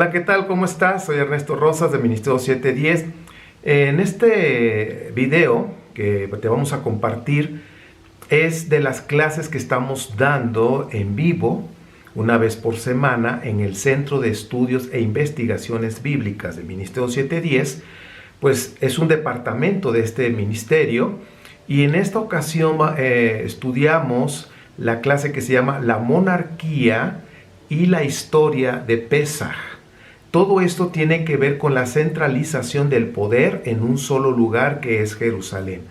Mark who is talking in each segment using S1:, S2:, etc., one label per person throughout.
S1: Hola, ¿qué tal? ¿Cómo estás? Soy Ernesto Rosas de Ministerio 710. En este video que te vamos a compartir es de las clases que estamos dando en vivo una vez por semana en el Centro de Estudios e Investigaciones Bíblicas del Ministerio 710. Pues es un departamento de este ministerio y en esta ocasión estudiamos la clase que se llama La monarquía y la historia de Pesaj. Todo esto tiene que ver con la centralización del poder en un solo lugar que es Jerusalén.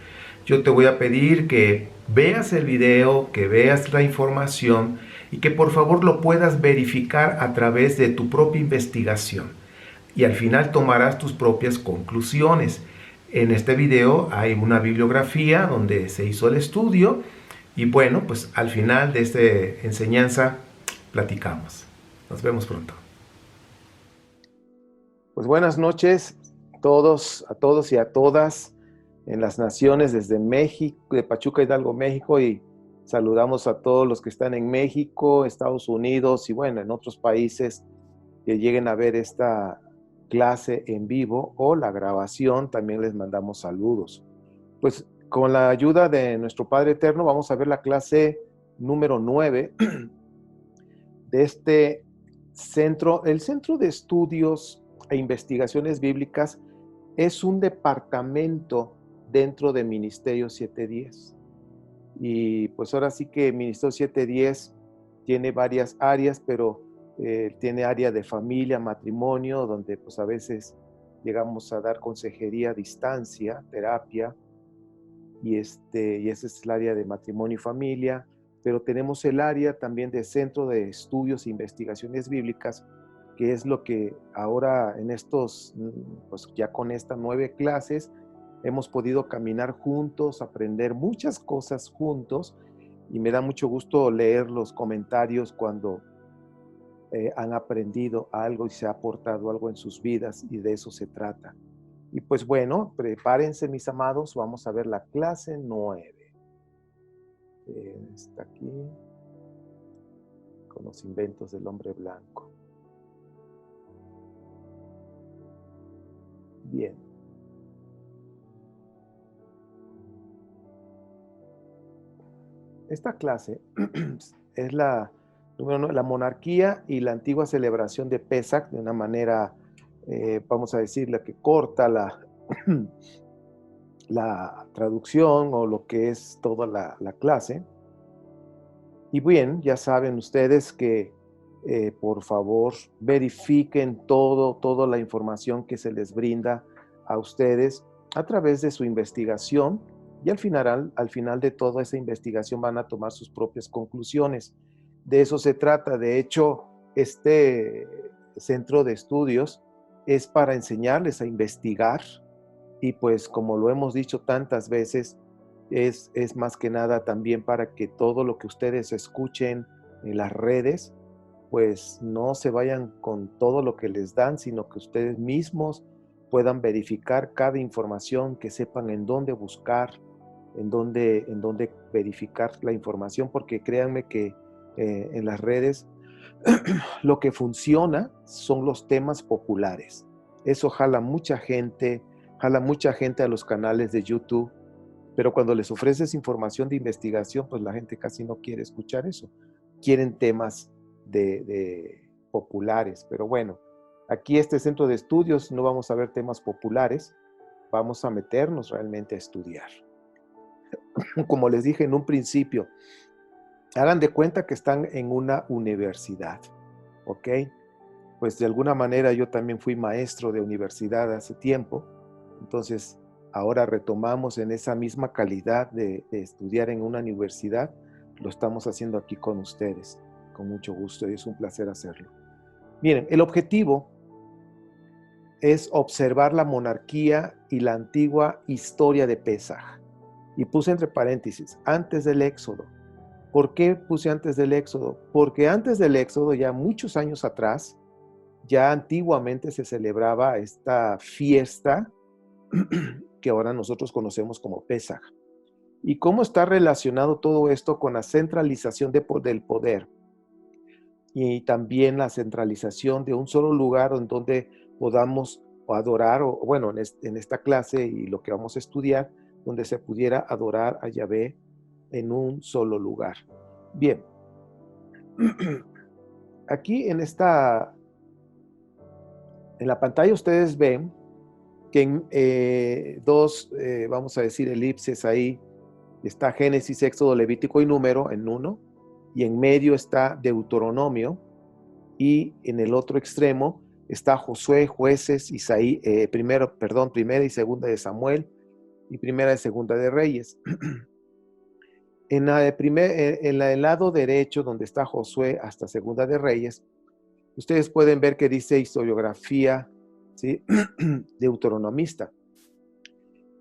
S1: Yo te voy a pedir que veas el video, que veas la información y que por favor lo puedas verificar a través de tu propia investigación. Y al final tomarás tus propias conclusiones. En este video hay una bibliografía donde se hizo el estudio y bueno, pues al final de esta enseñanza platicamos. Nos vemos pronto.
S2: Pues buenas noches a todos y a todas en las naciones desde México, de Pachuca, Hidalgo, México, y saludamos a todos los que están en México, Estados Unidos y bueno, en otros países que lleguen a ver esta clase en vivo o la grabación, también les mandamos saludos. Pues con la ayuda de nuestro Padre Eterno vamos a ver la clase número 9 de este centro. El Centro de Estudios e Investigaciones Bíblicas es un departamento dentro de Ministerio 710. Y pues ahora sí que Ministerio 710 tiene varias áreas, pero tiene área de familia, matrimonio, donde pues a veces llegamos a dar consejería a distancia, terapia, y ese es el área de matrimonio y familia, pero tenemos el área también de Centro de Estudios e Investigaciones Bíblicas, que es lo que ahora en estos, pues ya con estas 9 clases, hemos podido caminar juntos, aprender muchas cosas juntos, y me da mucho gusto leer los comentarios cuando han aprendido algo y se ha aportado algo en sus vidas, y de eso se trata. Y pues bueno, prepárense mis amados, vamos a ver la clase 9. Está aquí, con los inventos del hombre blanco. Bien. Esta clase es la monarquía y la antigua celebración de Pesaj, de una manera, vamos a decir, la que corta la traducción o lo que es toda la clase. Y bien, ya saben ustedes que por favor verifiquen toda la información que se les brinda a ustedes a través de su investigación, y al final de toda esa investigación van a tomar sus propias conclusiones. De eso se trata. De hecho, este centro de estudios es para enseñarles a investigar, y pues como lo hemos dicho tantas veces, es más que nada también para que todo lo que ustedes escuchen en las redes, pues no se vayan con todo lo que les dan, sino que ustedes mismos puedan verificar cada información, que sepan en dónde buscar, en dónde verificar la información, porque créanme que en las redes lo que funciona son los temas populares. Eso jala mucha gente a los canales de YouTube, pero cuando les ofreces información de investigación, pues la gente casi no quiere escuchar eso. Quieren temas de populares, pero bueno, aquí este centro de estudios no vamos a ver temas populares, vamos a meternos realmente a estudiar. Como les dije en un principio, hagan de cuenta que están en una universidad, ¿ok? Pues de alguna manera yo también fui maestro de universidad hace tiempo, entonces ahora retomamos en esa misma calidad de estudiar en una universidad, lo estamos haciendo aquí con ustedes, con mucho gusto, y es un placer hacerlo. Miren, el objetivo es observar la monarquía y la antigua historia de Pesaj. Y puse entre paréntesis, antes del Éxodo. ¿Por qué puse antes del Éxodo? Porque antes del Éxodo, ya muchos años atrás, ya antiguamente se celebraba esta fiesta que ahora nosotros conocemos como Pesaj. ¿Y cómo está relacionado todo esto con la centralización del poder? y también la centralización de un solo lugar en donde podamos adorar, o bueno, en esta clase y lo que vamos a estudiar, donde se pudiera adorar a Yahvé en un solo lugar. Bien, aquí en la pantalla ustedes ven que en vamos a decir, elipses ahí, está Génesis, Éxodo, Levítico y Número en uno, y en medio está Deuteronomio, y en el otro extremo está Josué, Jueces, primera y segunda de Samuel, y primera y segunda de Reyes. En el lado derecho, donde está Josué hasta segunda de Reyes, ustedes pueden ver que dice historiografía, ¿sí? Deuteronomista.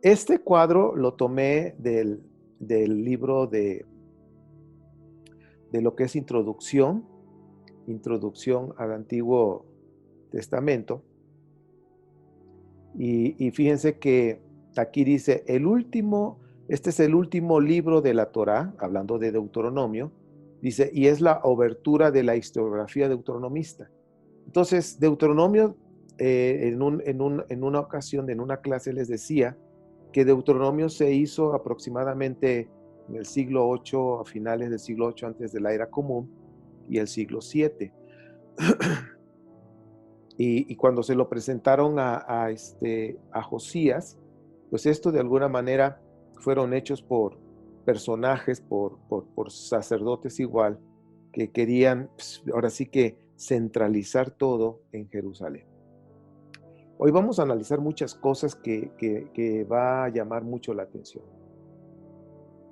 S2: Este cuadro lo tomé del libro de lo que es introducción al Antiguo Testamento. Y fíjense que aquí dice, este es el último libro de la Torá, hablando de Deuteronomio, dice, y es la obertura de la historiografía deuteronomista. Entonces, Deuteronomio, en una ocasión, en una clase les decía que Deuteronomio se hizo aproximadamente en el siglo VIII, a finales del siglo VIII antes de la era común, y el siglo VII. Y cuando se lo presentaron a Josías, pues esto de alguna manera fueron hechos por personajes, por sacerdotes igual, que querían, pues, ahora sí que centralizar todo en Jerusalén. Hoy vamos a analizar muchas cosas que va a llamar mucho la atención.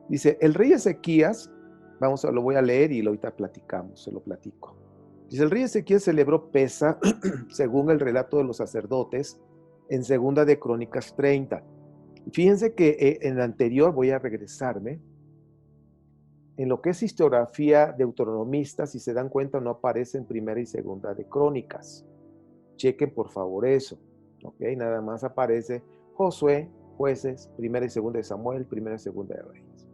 S2: Dice, el rey Ezequías, lo voy a leer y ahorita platicamos, se lo platico. Dice, el rey Ezequías celebró Pesa, según el relato de los sacerdotes, en Segunda de Crónicas 30. Fíjense que en el anterior, voy a regresarme, en lo que es historiografía deuteronomista, si se dan cuenta, no aparece en Primera y Segunda de Crónicas. Chequen por favor eso, ¿ok? Nada más aparece Josué, Jueces, Primera y Segunda de Samuel, Primera y Segunda de Reyes.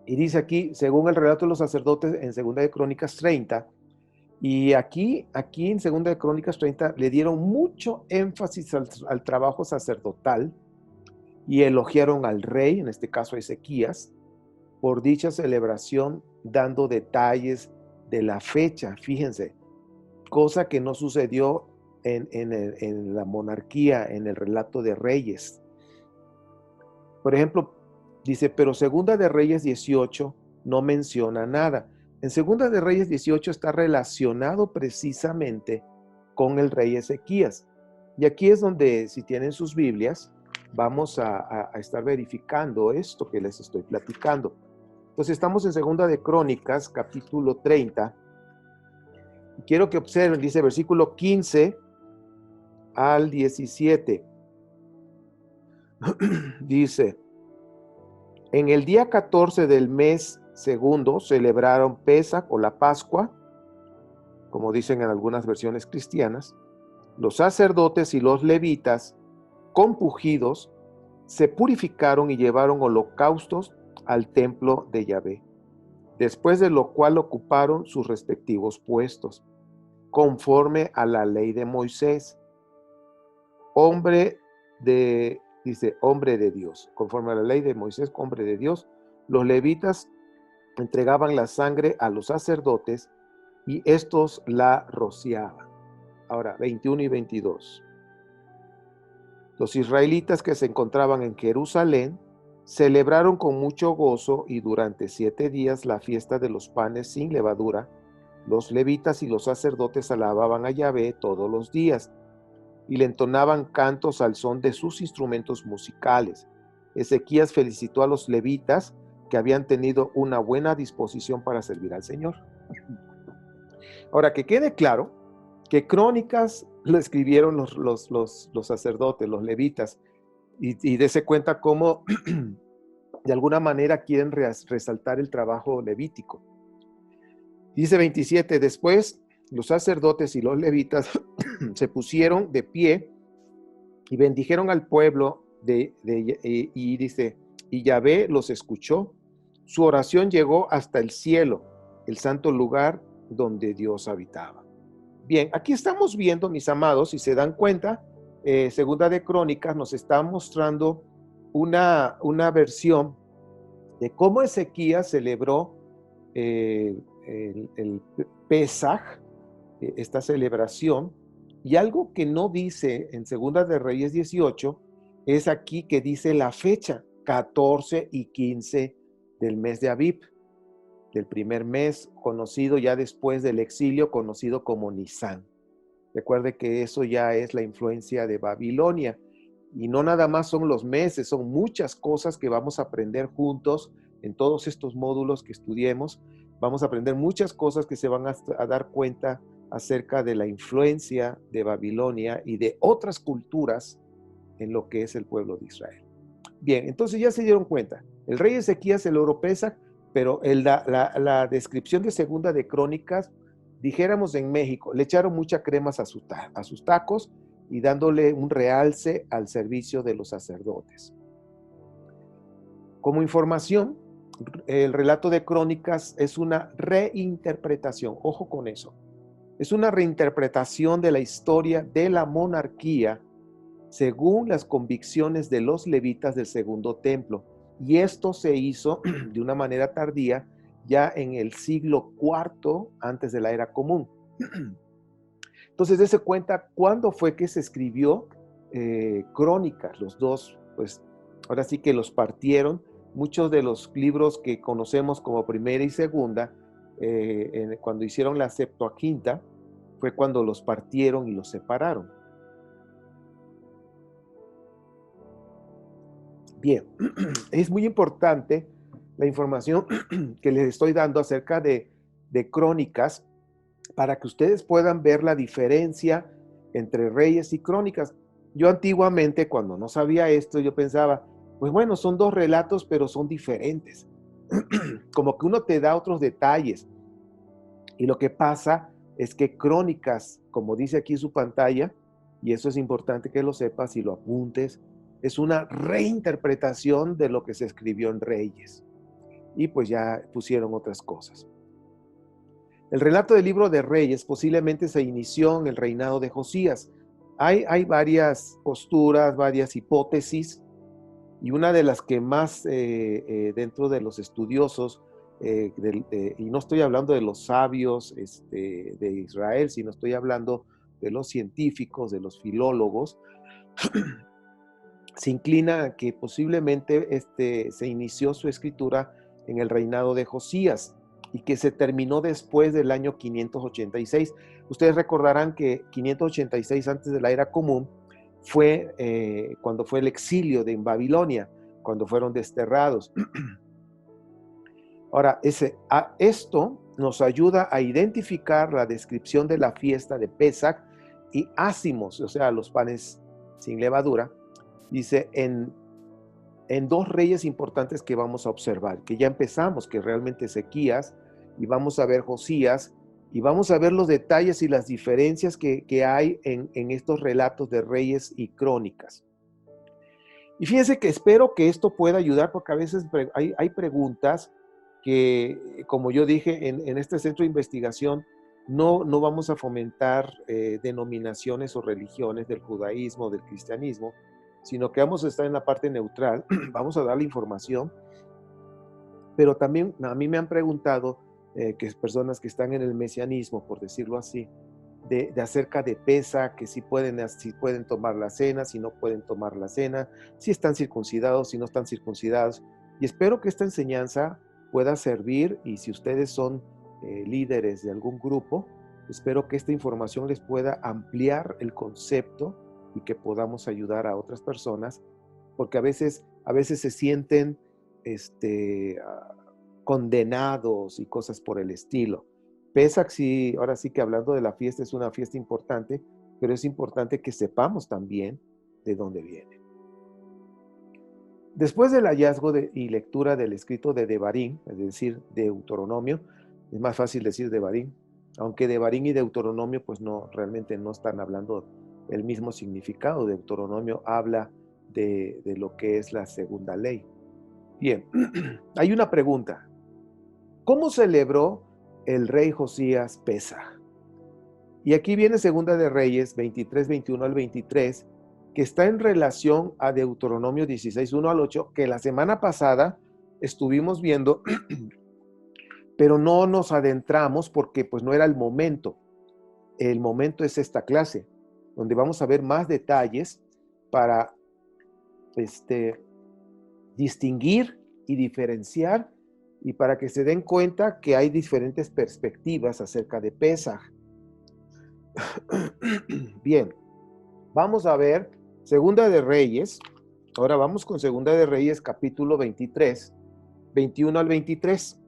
S2: Y dice aquí, según el relato de los sacerdotes en Segunda de Crónicas 30, y aquí en Segunda de Crónicas 30 le dieron mucho énfasis al trabajo sacerdotal y elogiaron al rey, en este caso a Ezequías, por dicha celebración, dando detalles de la fecha, fíjense, cosa que no sucedió en la monarquía, en el relato de Reyes. Por ejemplo, dice, pero Segunda de Reyes 18 no menciona nada. En Segunda de Reyes 18 está relacionado precisamente con el rey Ezequías. Y aquí es donde, si tienen sus Biblias, vamos a estar verificando esto que les estoy platicando. Entonces estamos en Segunda de Crónicas, capítulo 30. Quiero que observen, dice versículo 15 al 17. Dice, en el día 14 del mes segundo celebraron Pesaj o la Pascua, como dicen en algunas versiones cristianas. Los sacerdotes y los levitas, compungidos, se purificaron y llevaron holocaustos al templo de Yahvé, después de lo cual ocuparon sus respectivos puestos, conforme a la ley de Moisés, hombre de Dios, conforme a la ley de Moisés, hombre de Dios. Los levitas entregaban la sangre a los sacerdotes y estos la rociaban. Ahora, 21 y 22. Los israelitas que se encontraban en Jerusalén celebraron con mucho gozo y durante 7 días la fiesta de los panes sin levadura. Los levitas y los sacerdotes alababan a Yahvé todos los días y le entonaban cantos al son de sus instrumentos musicales. Ezequías felicitó a los levitas que habían tenido una buena disposición para servir al Señor. Ahora, que quede claro que Crónicas lo escribieron los sacerdotes, los levitas, y dése cuenta cómo de alguna manera quieren resaltar el trabajo levítico. Dice 27, después los sacerdotes y los levitas se pusieron de pie y bendijeron al pueblo y dice, y Yahvé los escuchó, su oración llegó hasta el cielo, el santo lugar donde Dios habitaba. Bien, aquí estamos viendo, mis amados, si se dan cuenta, Segunda de Crónicas nos está mostrando una versión de cómo Ezequías celebró el Pesaj, esta celebración, y algo que no dice en Segunda de Reyes 18 es aquí que dice la fecha, 14 y 15 del mes de Abib, del primer mes, conocido ya después del exilio, conocido como Nisán. Recuerde que eso ya es la influencia de Babilonia. Y no nada más son los meses, son muchas cosas que vamos a aprender juntos en todos estos módulos que estudiemos. Vamos a aprender muchas cosas que se van a dar cuenta acerca de la influencia de Babilonia y de otras culturas en lo que es el pueblo de Israel. Bien, entonces ya se dieron cuenta. El rey Ezequías celebró Pesaj, pero la descripción de Segunda de Crónicas, dijéramos en México, le echaron mucha crema a sus tacos y dándole un realce al servicio de los sacerdotes. Como información, el relato de Crónicas es una reinterpretación, ojo con eso, es una reinterpretación de la historia de la monarquía según las convicciones de los levitas del segundo templo. Y esto se hizo de una manera tardía, ya en el siglo IV antes de la era común. Entonces, dése cuenta cuándo fue que se escribió Crónicas. Los dos, pues, ahora sí que los partieron. Muchos de los libros que conocemos como Primera y Segunda, cuando hicieron la Septuaginta, fue cuando los partieron y los separaron. Bien, es muy importante la información que les estoy dando acerca de Crónicas para que ustedes puedan ver la diferencia entre Reyes y Crónicas. Yo antiguamente, cuando no sabía esto, yo pensaba, pues bueno, son dos relatos, pero son diferentes. Como que uno te da otros detalles. Y lo que pasa es que Crónicas, como dice aquí en su pantalla, y eso es importante que lo sepas y lo apuntes, es una reinterpretación de lo que se escribió en Reyes. Y pues ya pusieron otras cosas. El relato del libro de Reyes posiblemente se inició en el reinado de Josías. Hay varias posturas, varias hipótesis, y una de las que más dentro de los estudiosos, y no estoy hablando de los sabios de Israel, sino estoy hablando de los científicos, de los filólogos, se inclina a que posiblemente se inició su escritura en el reinado de Josías y que se terminó después del año 586. Ustedes recordarán que 586 antes de la era común fue cuando fue el exilio en Babilonia, cuando fueron desterrados. Ahora, esto nos ayuda a identificar la descripción de la fiesta de Pesaj y ácimos, o sea, los panes sin levadura. Dice en dos reyes importantes que vamos a observar, que ya empezamos, que realmente Ezequías, y vamos a ver Josías, y vamos a ver los detalles y las diferencias que hay en estos relatos de Reyes y Crónicas. Y fíjense que espero que esto pueda ayudar, porque a veces hay preguntas que, como yo dije, en este centro de investigación no vamos a fomentar denominaciones o religiones del judaísmo, del cristianismo, sino que vamos a estar en la parte neutral, vamos a dar la información, pero también a mí me han preguntado que personas que están en el mesianismo, por decirlo así, de acerca de Pesaj, que si pueden tomar la cena, si no pueden tomar la cena, si están circuncidados, si no están circuncidados, y espero que esta enseñanza pueda servir, y si ustedes son líderes de algún grupo, espero que esta información les pueda ampliar el concepto y que podamos ayudar a otras personas, porque a veces se sienten condenados y cosas por el estilo. Pesaj, sí, ahora sí que hablando de la fiesta, es una fiesta importante, pero es importante que sepamos también de dónde viene. Después del hallazgo y lectura del escrito de Devarim, es decir, Deuteronomio, es más fácil decir Devarim, aunque Devarim y Deuteronomio pues realmente no están hablando el mismo significado. Deuteronomio habla de lo que es la segunda ley. Bien, hay una pregunta. ¿Cómo celebró el rey Josías Pesaj. Y aquí viene Segunda de Reyes 23, 21 al 23, que está en relación a Deuteronomio 16, 1 al 8, que la semana pasada estuvimos viendo, pero no nos adentramos porque pues no era el momento. El momento es esta clase, donde vamos a ver más detalles para distinguir y diferenciar y para que se den cuenta que hay diferentes perspectivas acerca de Pesaj. Bien, vamos a ver Segunda de Reyes. Ahora vamos con Segunda de Reyes, capítulo 23, 21 al 23.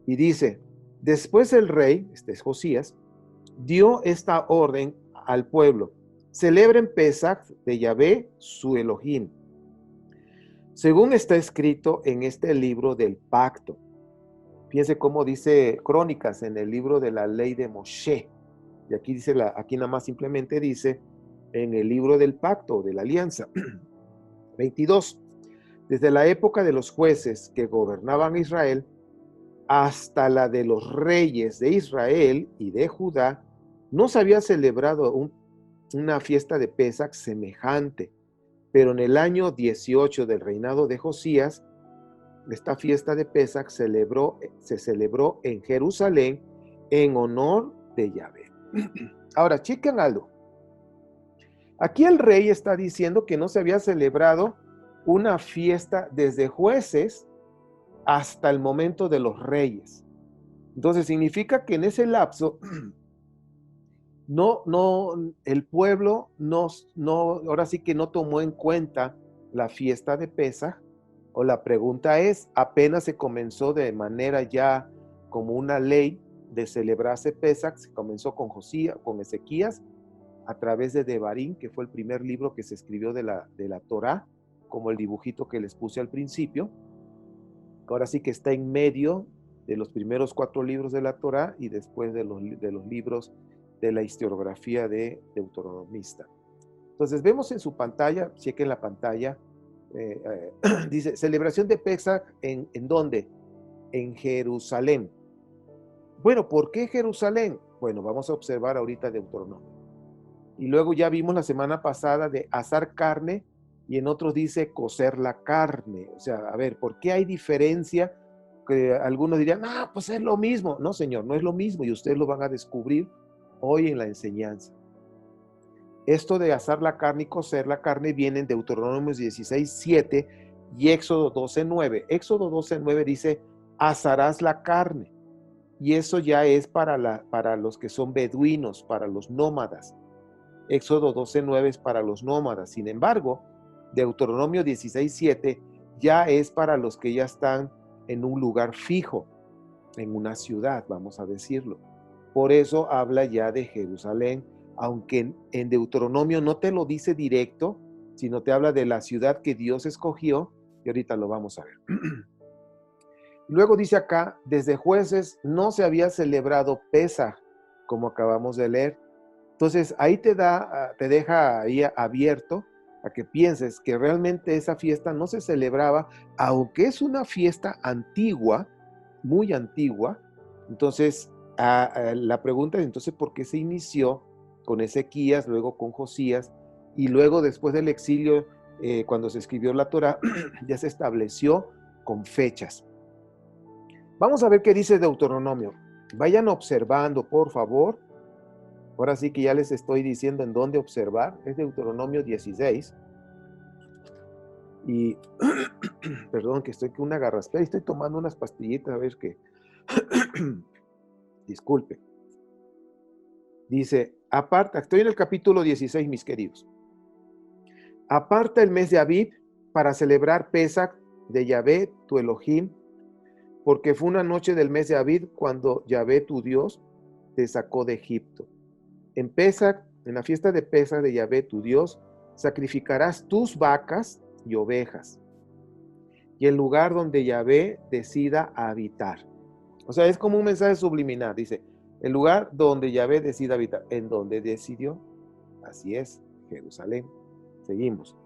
S2: Y dice, después el rey, este es Josías, dio esta orden al pueblo: celebren Pesaj de Yahvé, su Elohim, según está escrito en este libro del pacto. Fíjense cómo dice Crónicas en el libro de la ley de Moshe. Y aquí dice, aquí nada más simplemente dice en el libro del pacto, de la alianza. 22. Desde la época de los jueces que gobernaban Israel hasta la de los reyes de Israel y de Judá, no se había celebrado una fiesta de Pesaj semejante. Pero en el año 18 del reinado de Josías, esta fiesta de Pesaj se celebró en Jerusalén en honor de Yahvé. Ahora, chequen algo. Aquí el rey está diciendo que no se había celebrado una fiesta desde jueces hasta el momento de los reyes. Entonces significa que en ese lapso el pueblo ahora sí que no tomó en cuenta la fiesta de Pesaj. O la pregunta es, apenas se comenzó de manera ya como una ley de celebrarse Pesaj, se comenzó con Josías, con Ezequías, a través de Devarim, que fue el primer libro que se escribió de la Torá, como el dibujito que les puse al principio. Ahora sí que está en medio de los primeros 4 libros de la Torá y después de los libros de la historiografía de Deuteronomista. Entonces vemos en su pantalla, chequen la pantalla, dice, celebración de Pesaj, ¿en dónde? En Jerusalén. Bueno, ¿por qué Jerusalén? Bueno, vamos a observar ahorita Deuteronomio. Y luego ya vimos la semana pasada de asar carne, y en otros dice cocer la carne. O sea, a ver, ¿por qué hay diferencia? Que algunos dirían, pues es lo mismo. No, señor, no es lo mismo, y ustedes lo van a descubrir hoy en la enseñanza. Esto de asar la carne y cocer la carne viene en Deuteronomio 16, 7 y Éxodo 12, 9. Éxodo 12, 9 dice, asarás la carne. Y eso ya es para los que son beduinos, para los nómadas. Éxodo 12, 9 es para los nómadas. Sin embargo, Deuteronomio 16, 7 ya es para los que ya están en un lugar fijo, en una ciudad, vamos a decirlo. Por eso habla ya de Jerusalén, aunque en Deuteronomio no te lo dice directo, sino te habla de la ciudad que Dios escogió, y ahorita lo vamos a ver. Luego dice acá, desde jueces no se había celebrado Pesaj, como acabamos de leer. Entonces ahí te deja ahí abierto a que pienses que realmente esa fiesta no se celebraba, aunque es una fiesta antigua, muy antigua. Entonces la pregunta es, entonces, ¿por qué se inició con Ezequías, luego con Josías, y luego después del exilio, cuando se escribió la Torá, ya se estableció con fechas? Vamos a ver qué dice Deuteronomio. Vayan observando, por favor. Ahora sí que ya les estoy diciendo en dónde observar. Es Deuteronomio 16. Y, perdón, que estoy con una garraspera. Estoy tomando unas pastillitas, a ver qué. Disculpe. Dice, aparta, estoy en el capítulo 16, mis queridos. Aparta el mes de Abib para celebrar Pesaj de Yahvé, tu Elohim, porque fue una noche del mes de Abib cuando Yahvé, tu Dios, te sacó de Egipto. En Pesaj, en la fiesta de Pesaj de Yahvé, tu Dios, sacrificarás tus vacas y ovejas, y el lugar donde Yahvé decida habitar. O sea, es como un mensaje subliminal. Dice, el lugar donde Yahvé decida habitar. ¿En donde decidió? Así es, Jerusalén. Seguimos.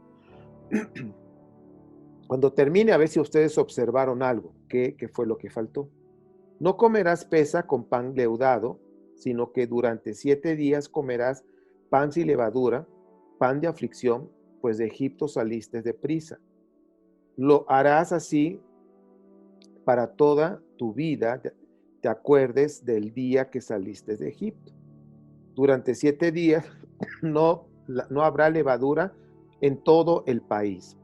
S2: Cuando termine, a ver si ustedes observaron algo. ¿Qué fue lo que faltó? No comerás pesa con pan leudado, sino que durante 7 días comerás pan sin levadura, pan de aflicción, pues de Egipto saliste deprisa. Lo harás así para toda tu vida, te acuerdes del día que saliste de Egipto. Durante 7 días no habrá levadura en todo el país.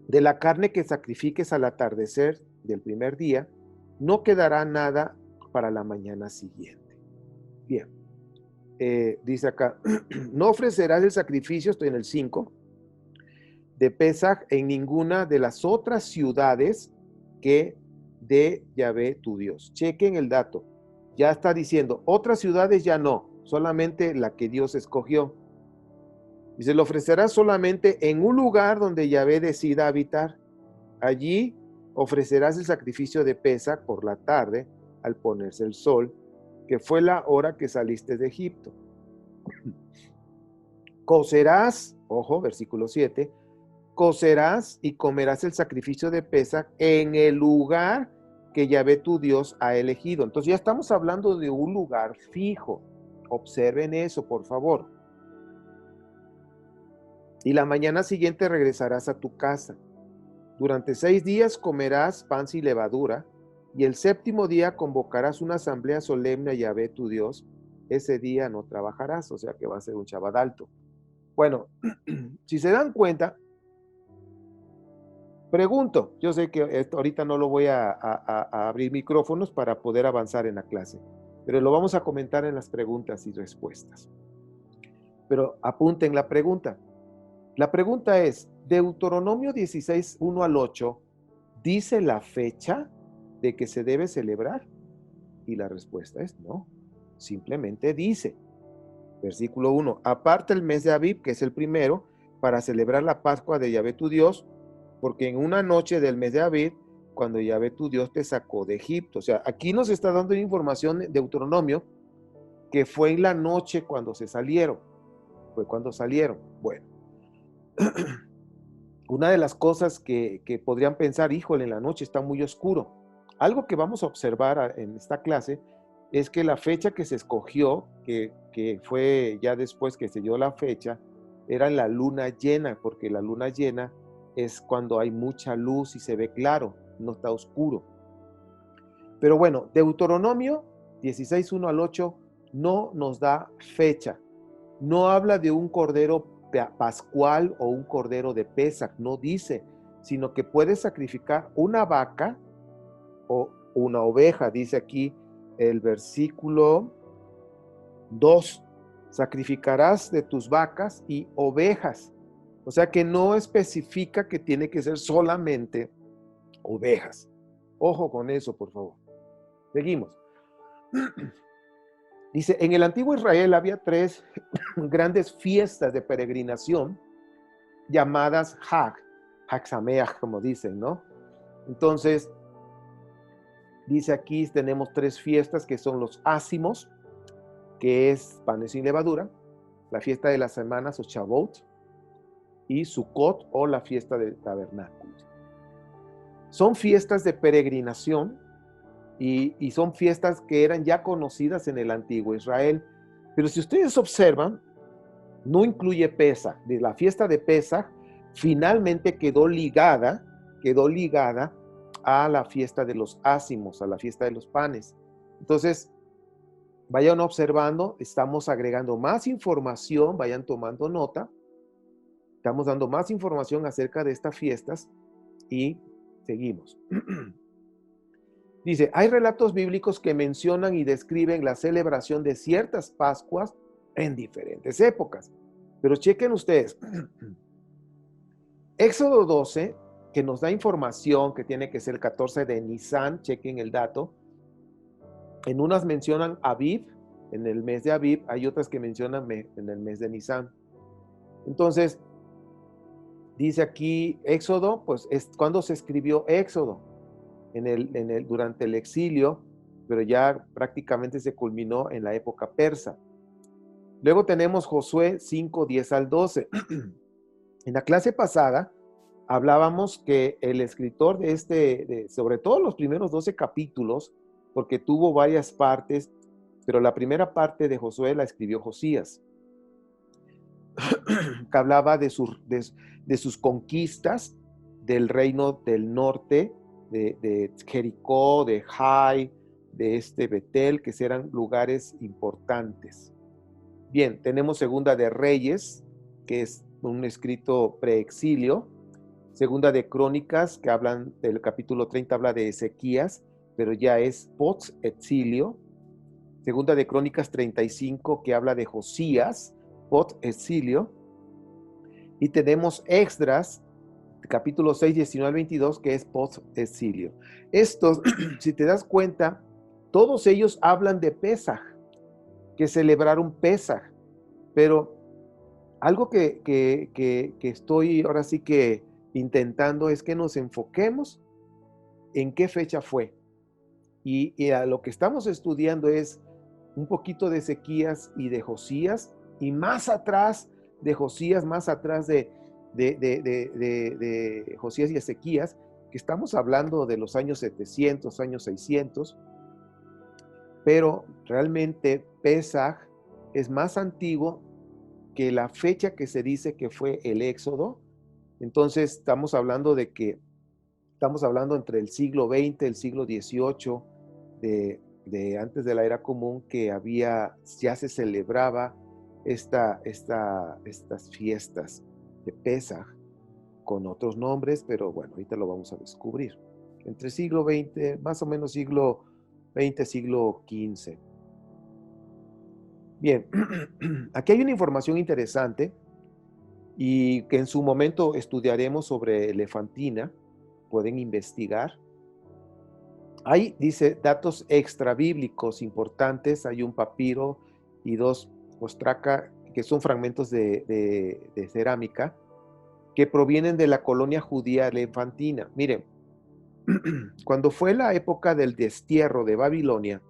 S2: De la carne que sacrifiques al atardecer del primer día, no quedará nada para la mañana siguiente. Bien, dice acá, no ofrecerás el sacrificio, estoy en el 5, de Pesaj en ninguna de las otras ciudades que de Yahvé tu Dios. Chequen el dato. Ya está diciendo, otras ciudades ya no, solamente la que Dios escogió. Dice, lo ofrecerás solamente en un lugar donde Yahvé decida habitar. Allí ofrecerás el sacrificio de Pesaj por la tarde, al ponerse el sol, que fue la hora que saliste de Egipto. Cocerás, ojo, versículo 7, cocerás y comerás el sacrificio de Pesaj en el lugar que Yahvé tu Dios ha elegido. Entonces ya estamos hablando de un lugar fijo. Observen eso, por favor. Y la mañana siguiente regresarás a tu casa. Durante 6 días comerás pan sin levadura, y el séptimo día convocarás una asamblea solemne a Yahvé tu Dios. Ese día no trabajarás, o sea que va a ser un Shabbat alto. Bueno, si se dan cuenta, pregunto, yo sé que ahorita no lo voy a abrir micrófonos para poder avanzar en la clase, pero lo vamos a comentar en las preguntas y respuestas. Pero apunten la pregunta. La pregunta es, Deuteronomio 16, 1 al 8, ¿dice la fecha de que se debe celebrar? Y la respuesta es no, simplemente dice, versículo 1, aparte el mes de Abib, que es el primero, para celebrar la Pascua de Yahvé tu Dios, porque en una noche del mes de Abib, cuando Yahvé tu Dios te sacó de Egipto. O sea, aquí nos está dando información de Deuteronomio, que fue en la noche cuando se salieron. Fue cuando salieron. Bueno. Una de las cosas que podrían pensar, híjole, en la noche está muy oscuro. Algo que vamos a observar en esta clase es que la fecha que se escogió, que fue ya después que se dio la fecha, era la luna llena, porque la luna llena es cuando hay mucha luz y se ve claro, no está oscuro. Pero bueno, Deuteronomio 16, 1 al 8 no nos da fecha. No habla de un cordero pascual o un cordero de Pesaj, no dice, sino que puedes sacrificar una vaca o una oveja, dice aquí el versículo 2, sacrificarás de tus vacas y ovejas. O sea que no especifica que tiene que ser solamente ovejas. Ojo con eso, por favor. Seguimos. Dice, en el antiguo Israel había 3 grandes fiestas de peregrinación llamadas Hag Sameach, como dicen, ¿no? Entonces, dice aquí, tenemos 3 fiestas que son los ácimos, que es panes sin levadura, la fiesta de las semanas o Shavuot, y Sukkot o la fiesta del tabernáculo. Son fiestas de peregrinación y son fiestas que eran ya conocidas en el antiguo Israel. Pero si ustedes observan, no incluye Pesaj. De la fiesta de Pesaj finalmente quedó ligada a la fiesta de los ácimos, a la fiesta de los panes. Entonces, vayan observando, estamos agregando más información, vayan tomando nota. Estamos dando más información acerca de estas fiestas y seguimos. Dice, hay relatos bíblicos que mencionan y describen la celebración de ciertas Pascuas en diferentes épocas. Pero chequen ustedes, Éxodo 12, que nos da información que tiene que ser el 14 de Nisan, chequen el dato. En unas mencionan Abib, en el mes de Abib, hay otras que mencionan en el mes de Nisan. Entonces, dice aquí Éxodo, pues es cuando se escribió Éxodo. Durante el exilio, pero ya prácticamente se culminó en la época persa. Luego tenemos Josué 5, 10 al 12. En la clase pasada hablábamos que el escritor sobre todo los primeros 12 capítulos, porque tuvo varias partes, pero la primera parte de Josué la escribió Josías, que hablaba de sus conquistas del reino del norte, de Jericó, de Jai, de Betel, que eran lugares importantes. Bien, tenemos Segunda de Reyes, que es un escrito preexilio. Segunda de Crónicas, que hablan del capítulo 30, habla de Ezequías, pero ya es post-exilio. Segunda de Crónicas 35, que habla de Josías, post-exilio. Y tenemos Esdras, capítulo 6, 19 al 22, que es post-exilio. Estos, si te das cuenta, todos ellos hablan de Pesaj, que celebraron Pesaj, pero algo que estoy ahora sí que intentando es que nos enfoquemos en qué fecha fue. Y a lo que estamos estudiando es un poquito de Ezequías y de Josías, y más atrás de Josías, más atrás de Josías y Ezequías, que estamos hablando de los años 700, años 600, pero realmente Pesaj es más antiguo que la fecha que se dice que fue el Éxodo. Entonces estamos hablando entre el siglo XX, el siglo XVIII, de antes de la era común, que ya se celebraba estas fiestas de Pesaj con otros nombres, pero bueno, ahorita lo vamos a descubrir. Entre siglo XX, más o menos siglo XX, siglo XV. Bien, aquí hay una información interesante y que en su momento estudiaremos sobre Elefantina. Pueden investigar. Hay, dice, datos extra bíblicos importantes. Hay un papiro y 2 ostraca, que son fragmentos de cerámica, que provienen de la colonia judía elefantina. Miren, cuando fue la época del destierro de Babilonia,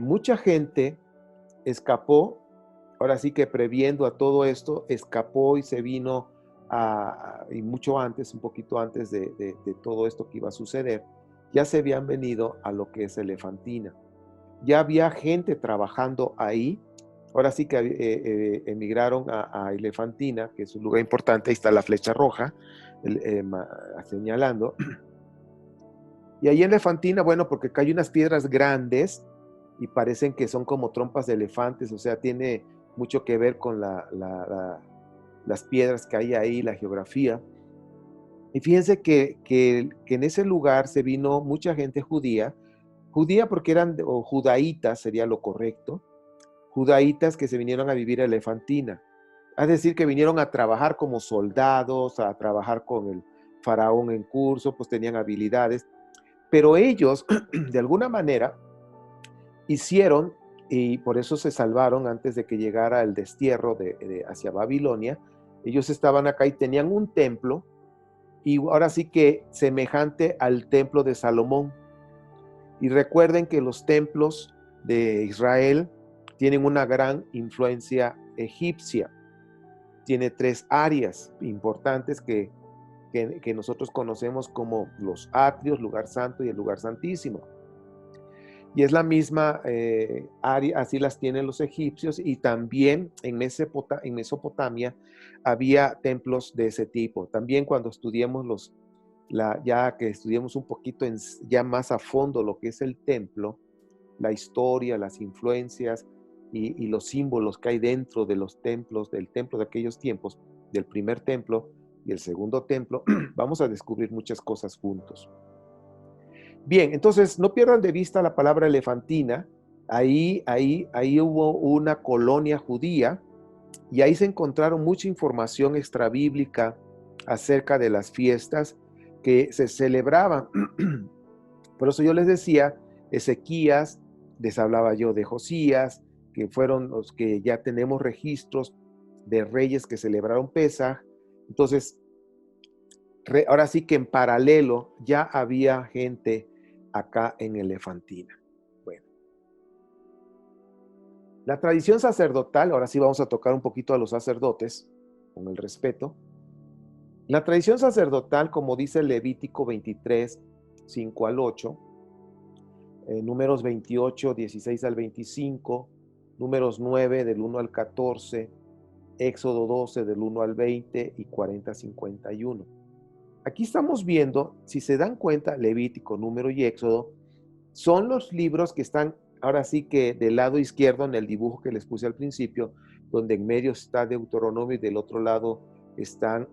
S2: mucha gente escapó, ahora sí que previendo a todo esto, escapó y se vino y mucho antes, un poquito antes de todo esto que iba a suceder, ya se habían venido a lo que es Elefantina. Ya había gente trabajando ahí. Ahora sí que emigraron a Elefantina, que es un lugar importante. Ahí está la flecha roja señalando. Y ahí en Elefantina, bueno, porque acá hay unas piedras grandes y parecen que son como trompas de elefantes, o sea, tiene mucho que ver con las piedras que hay ahí, la geografía. Y fíjense que en ese lugar se vino mucha gente judía porque o judaítas sería lo correcto, judaítas que se vinieron a vivir a Elefantina. Es decir, que vinieron a trabajar como soldados, a trabajar con el faraón en curso, pues tenían habilidades, pero ellos, de alguna manera, hicieron, y por eso se salvaron antes de que llegara el destierro hacia Babilonia. Ellos estaban acá y tenían un templo, y ahora sí que semejante al templo de Salomón. Y recuerden que los templos de Israel tienen una gran influencia egipcia. Tiene 3 áreas importantes que nosotros conocemos como los atrios, lugar santo y el lugar santísimo. Y es la misma área, así las tienen los egipcios, y también en Mesopotamia había templos de ese tipo. También cuando estudiemos ya que estudiemos un poquito ya más a fondo lo que es el templo, la historia, las influencias y los símbolos que hay dentro de los templos, del templo de aquellos tiempos, del primer templo y el segundo templo, vamos a descubrir muchas cosas juntos. Bien, entonces no pierdan de vista la palabra Elefantina. Ahí hubo una colonia judía y ahí se encontraron mucha información extrabíblica acerca de las fiestas que se celebraban. Por eso yo les decía, Ezequías, les hablaba yo de Josías, que fueron los que ya tenemos registros de reyes que celebraron Pesaj. Entonces, ahora sí que en paralelo ya había gente acá en Elefantina. Bueno, la tradición sacerdotal, ahora sí vamos a tocar un poquito a los sacerdotes, con el respeto. La tradición sacerdotal, como dice Levítico 23, 5 al 8, Números 28, 16 al 25, Números 9 del 1 al 14, Éxodo 12 del 1 al 20 y 40 51. Aquí estamos viendo, si se dan cuenta, Levítico, Número y Éxodo son los libros que están ahora sí que del lado izquierdo en el dibujo que les puse al principio, donde en medio está Deuteronomio y del otro lado están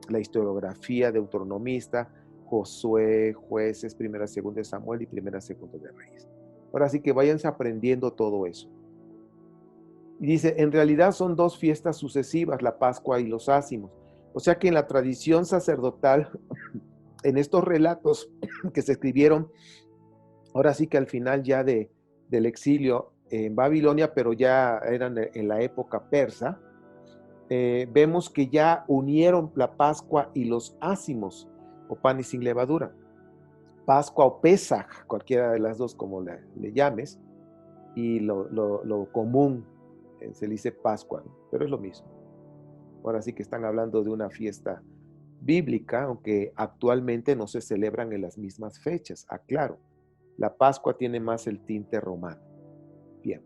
S2: la historiografía deuteronomista, Josué, Jueces, Primera, Segunda de Samuel y Primera, Segunda de Reyes. Ahora sí que váyanse aprendiendo todo eso. Y dice, en realidad son dos fiestas sucesivas, la Pascua y los Ácimos. O sea que en la tradición sacerdotal, en estos relatos que se escribieron, ahora sí que al final ya del exilio en Babilonia, pero ya eran en la época persa, vemos que ya unieron la Pascua y los ácimos, o panes sin levadura. Pascua o Pesaj, cualquiera de las dos como le llames, y lo común se le dice Pascua, ¿no? Pero es lo mismo. Ahora sí que están hablando de una fiesta bíblica, aunque actualmente no se celebran en las mismas fechas, aclaro. La Pascua tiene más el tinte romano. Bien.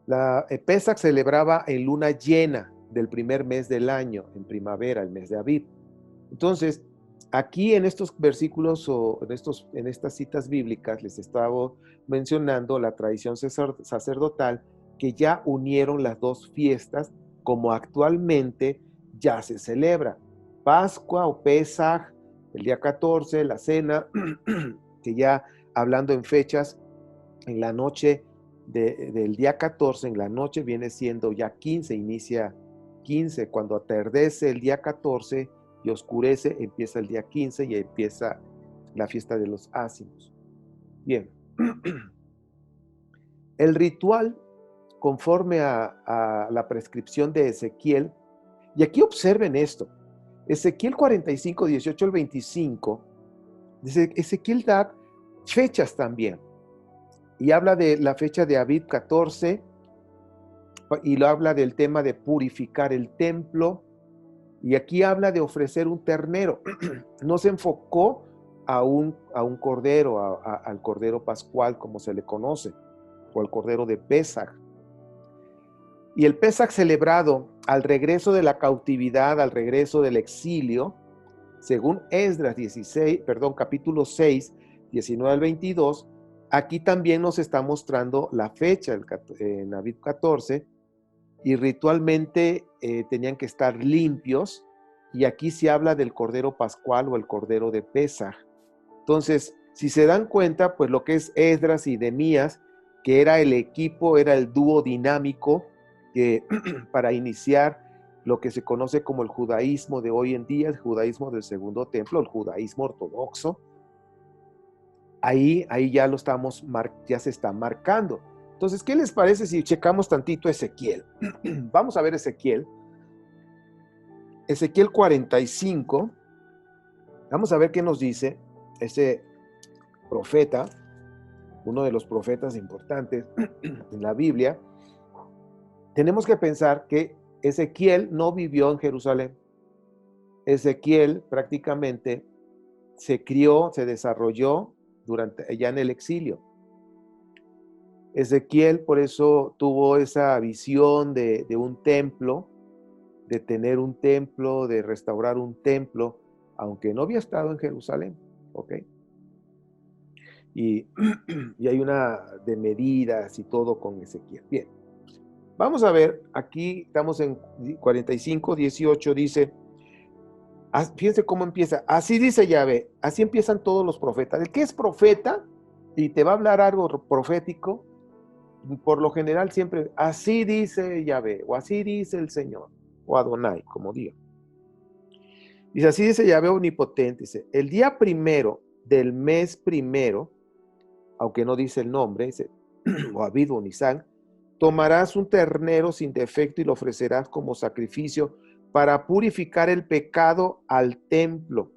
S2: La Pesaj celebraba en luna llena del primer mes del año, en primavera, el mes de Aviv. Entonces, aquí en estos versículos o en estas citas bíblicas les estaba mencionando la tradición sacerdotal que ya unieron las dos fiestas como actualmente ya se celebra. Pascua o Pesaj, el día 14, la cena, que ya hablando en fechas, en la noche del día 14, en la noche viene siendo ya 15, inicia 15, cuando atardece el día 14 y oscurece, empieza el día 15 y empieza la fiesta de los ácimos. Bien, el ritual conforme a la prescripción de Ezequiel, y aquí observen esto, Ezequiel 45, 18 al 25, dice, Ezequiel da fechas también, y habla de la fecha de Aviv 14, y lo habla del tema de purificar el templo, y aquí habla de ofrecer un ternero. No se enfocó a un cordero, al cordero pascual, como se le conoce, o al cordero de Pesaj. Y el Pesaj celebrado al regreso de la cautividad, al regreso del exilio, según Esdras capítulo 6, 19 al 22, aquí también nos está mostrando la fecha, en Aviv 14, y ritualmente tenían que estar limpios, y aquí se habla del cordero pascual o el cordero de Pesaj. Entonces, si se dan cuenta, pues lo que es Esdras y Nehemías, que era el equipo, era el dúo dinámico para iniciar lo que se conoce como el judaísmo de hoy en día, el judaísmo del segundo templo, el judaísmo ortodoxo. Ahí ya lo estamos, ya se está marcando. Entonces, ¿qué les parece si checamos tantito Ezequiel? Vamos a ver Ezequiel 45. Vamos a ver qué nos dice ese profeta, uno de los profetas importantes en la Biblia. Tenemos que pensar que Ezequiel no vivió en Jerusalén. Ezequiel prácticamente se crió, se desarrolló ya en el exilio. Ezequiel por eso tuvo esa visión de un templo, de tener un templo, de restaurar un templo, aunque no había estado en Jerusalén, ¿ok? Y hay una de medidas y todo con Ezequiel. Bien, vamos a ver, aquí estamos en 45, 18, dice, fíjense cómo empieza, así dice Yahvé, así empiezan todos los profetas. El que es profeta y te va a hablar algo profético, por lo general siempre, así dice Yahvé, o así dice el Señor, o Adonai, como diga. Dice, así dice Yahvé omnipotente, dice, el día primero del mes primero, aunque no dice el nombre, dice, o Aviv o Nisan, tomarás un ternero sin defecto y lo ofrecerás como sacrificio para purificar el pecado al templo.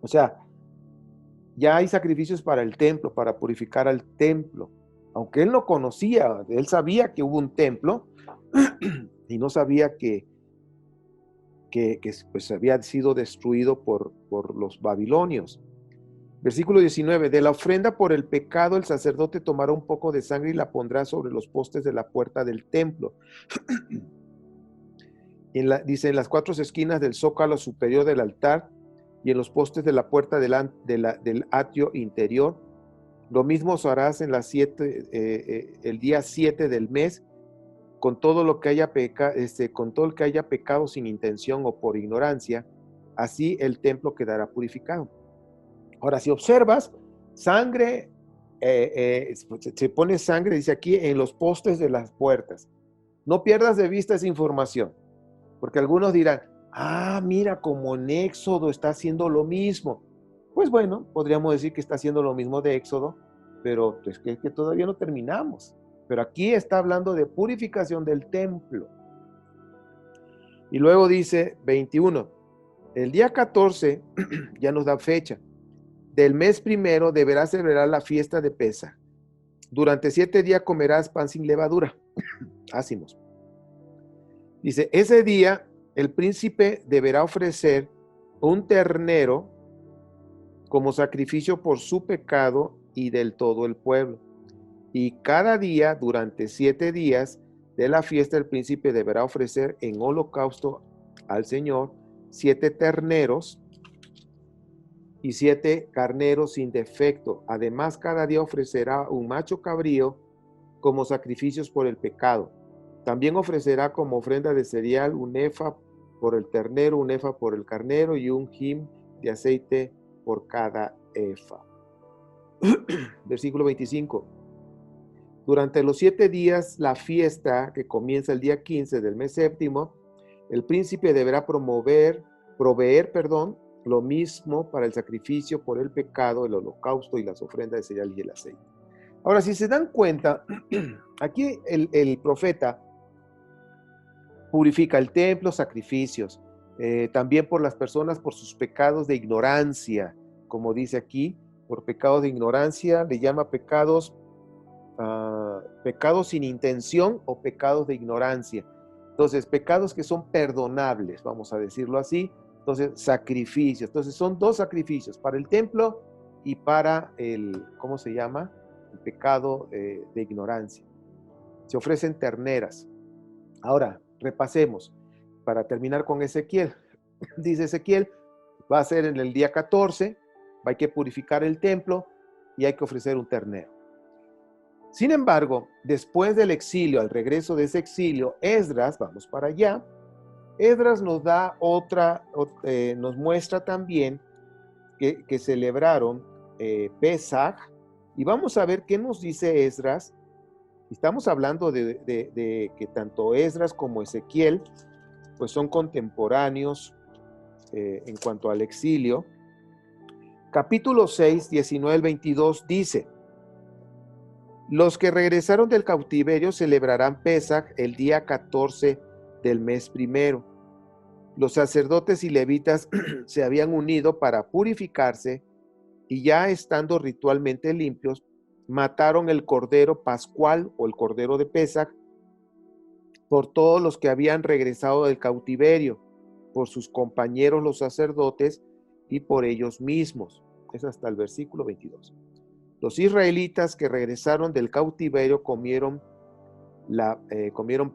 S2: O sea, ya hay sacrificios para el templo, para purificar al templo. Aunque él no conocía, él sabía que hubo un templo y no sabía que pues había sido destruido por los babilonios. Versículo 19, de la ofrenda por el pecado el sacerdote tomará un poco de sangre y la pondrá sobre los postes de la puerta del templo. Dice, en las 4 esquinas del zócalo superior del altar y en los postes de la puerta del atrio interior. Lo mismo harás en el día 7 del mes, con todo lo que haya con todo el que haya pecado sin intención o por ignorancia, así el templo quedará purificado. Ahora, si observas, sangre, se pone sangre, dice aquí, en los postes de las puertas. No pierdas de vista esa información, porque algunos dirán, mira, como en Éxodo está haciendo lo mismo. Pues bueno, podríamos decir que está haciendo lo mismo de Éxodo, pero es que todavía no terminamos. Pero aquí está hablando de purificación del templo. Y luego dice 21, el día 14, ya nos da fecha, del mes primero deberás celebrar la fiesta de Pesaj. Durante 7 días comerás pan sin levadura. Ácimos. Dice, ese día el príncipe deberá ofrecer un ternero como sacrificio por su pecado y del todo el pueblo. Y cada día, durante 7 días de la fiesta, el príncipe deberá ofrecer en holocausto al Señor 7 terneros y 7 carneros sin defecto. Además, cada día ofrecerá un macho cabrío como sacrificios por el pecado. También ofrecerá como ofrenda de cereal un efa por el ternero, un efa por el carnero y un hin de aceite por cada efa. Versículo 25. Durante los 7 días, la fiesta que comienza el día 15 del mes séptimo, el príncipe deberá proveer, lo mismo para el sacrificio por el pecado, el holocausto y las ofrendas de cereal y el aceite. Ahora, si se dan cuenta, aquí el profeta purifica el templo, sacrificios, también por las personas por sus pecados de ignorancia, como dice aquí, por pecados de ignorancia, le llama pecados sin intención o pecados de ignorancia. Entonces, pecados que son perdonables, vamos a decirlo así. Entonces, sacrificios. Entonces, son 2 sacrificios, para el templo y para el pecado de ignorancia. Se ofrecen terneras. Ahora, repasemos, para terminar con Ezequiel. Dice Ezequiel, va a ser en el día 14, hay que purificar el templo y hay que ofrecer un ternero. Sin embargo, después del exilio, al regreso de ese exilio, Esdras, vamos para allá, Esdras nos da nos muestra también que celebraron Pesaj, y vamos a ver qué nos dice Esdras. Estamos hablando de que tanto Esdras como Ezequiel pues son contemporáneos en cuanto al exilio. Capítulo 6, 19 al 22 dice, los que regresaron del cautiverio celebrarán Pesaj el día 14 del mes primero. Los sacerdotes y levitas se habían unido para purificarse y ya estando ritualmente limpios, mataron el cordero pascual o el cordero de Pesaj por todos los que habían regresado del cautiverio, por sus compañeros los sacerdotes y por ellos mismos. Es hasta el versículo 22. Los israelitas que regresaron del cautiverio comieron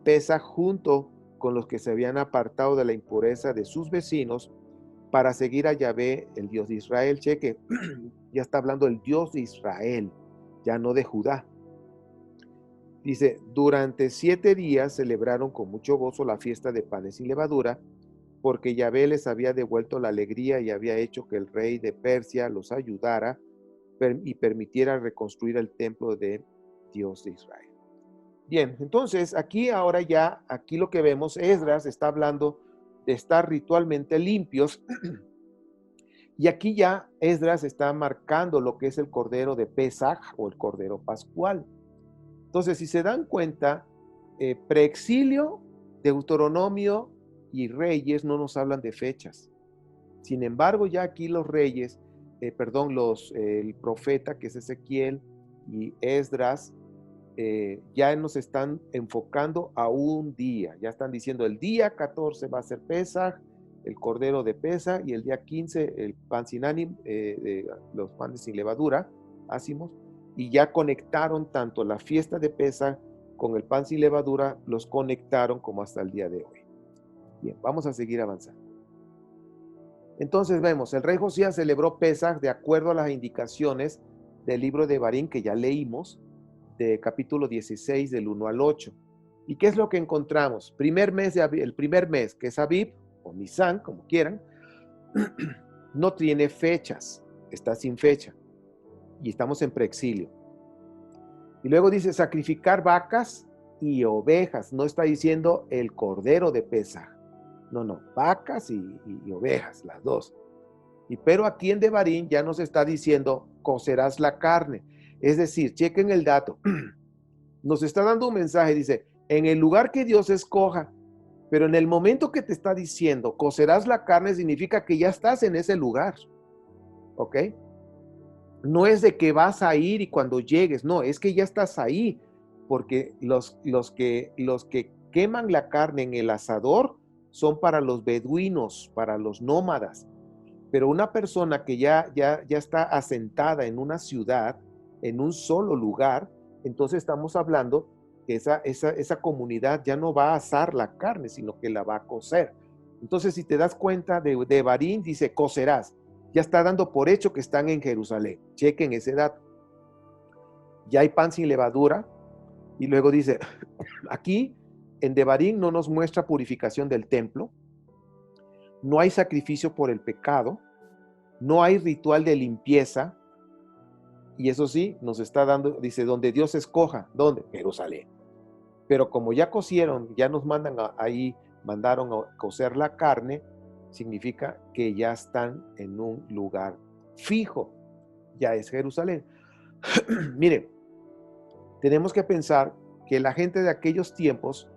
S2: Pesaj junto con los que se habían apartado de la impureza de sus vecinos para seguir a Yahvé, el Dios de Israel. Cheque, ya está hablando del Dios de Israel, ya no de Judá. Dice, durante 7 días celebraron con mucho gozo la fiesta de panes sin levadura, porque Yahvé les había devuelto la alegría y había hecho que el rey de Persia los ayudara y permitiera reconstruir el templo de Dios de Israel. Bien, entonces aquí lo que vemos, Esdras está hablando de estar ritualmente limpios y aquí ya Esdras está marcando lo que es el cordero de Pesaj o el cordero pascual. Entonces, si se dan cuenta, preexilio, Deuteronomio y Reyes no nos hablan de fechas. Sin embargo, ya aquí los reyes, el profeta que es Ezequiel y Esdras, ya nos están enfocando a un día. Ya están diciendo el día 14 va a ser Pesaj el cordero de Pesa, y el día 15 el pan sin ánimo, los panes sin levadura, ácimos, y ya conectaron tanto la fiesta de Pesa con el pan sin levadura, los conectaron como hasta el día de hoy. Bien, vamos a seguir avanzando. Entonces vemos, el rey Josías celebró Pesaj de acuerdo a las indicaciones del libro de Barín que ya leímos, de capítulo 16 del 1 al 8. ¿Y qué es lo que encontramos? El primer mes, que es Abib, o Nisan, como quieran, no tiene fechas, está sin fecha, y estamos en preexilio. Y luego dice sacrificar vacas y ovejas, no está diciendo el cordero de Pesaj, no, vacas y ovejas, las dos. Pero aquí en Devarim ya nos está diciendo cocerás la carne, es decir, chequen el dato, nos está dando un mensaje, dice, en el lugar que Dios escoja, pero en el momento que te está diciendo cocerás la carne, significa que ya estás en ese lugar, ¿ok? No es de que vas a ir y cuando llegues, no, es que ya estás ahí, porque los que queman la carne en el asador son para los beduinos, para los nómadas, pero una persona que ya está asentada en una ciudad, en un solo lugar, entonces estamos hablando que esa comunidad ya no va a asar la carne, sino que la va a cocer. Entonces, si te das cuenta de Barín, dice cocerás, ya está dando por hecho que están en Jerusalén. Chequen ese dato. Ya hay pan sin levadura, y luego dice, aquí en Devarim no nos muestra purificación del templo, no hay sacrificio por el pecado, no hay ritual de limpieza, y eso sí, nos está dando, dice, donde Dios escoja, ¿dónde? Jerusalén. Pero como ya cocieron, ya nos mandaron a cocer la carne, significa que ya están en un lugar fijo, ya es Jerusalén. Miren, tenemos que pensar que la gente de aquellos tiempos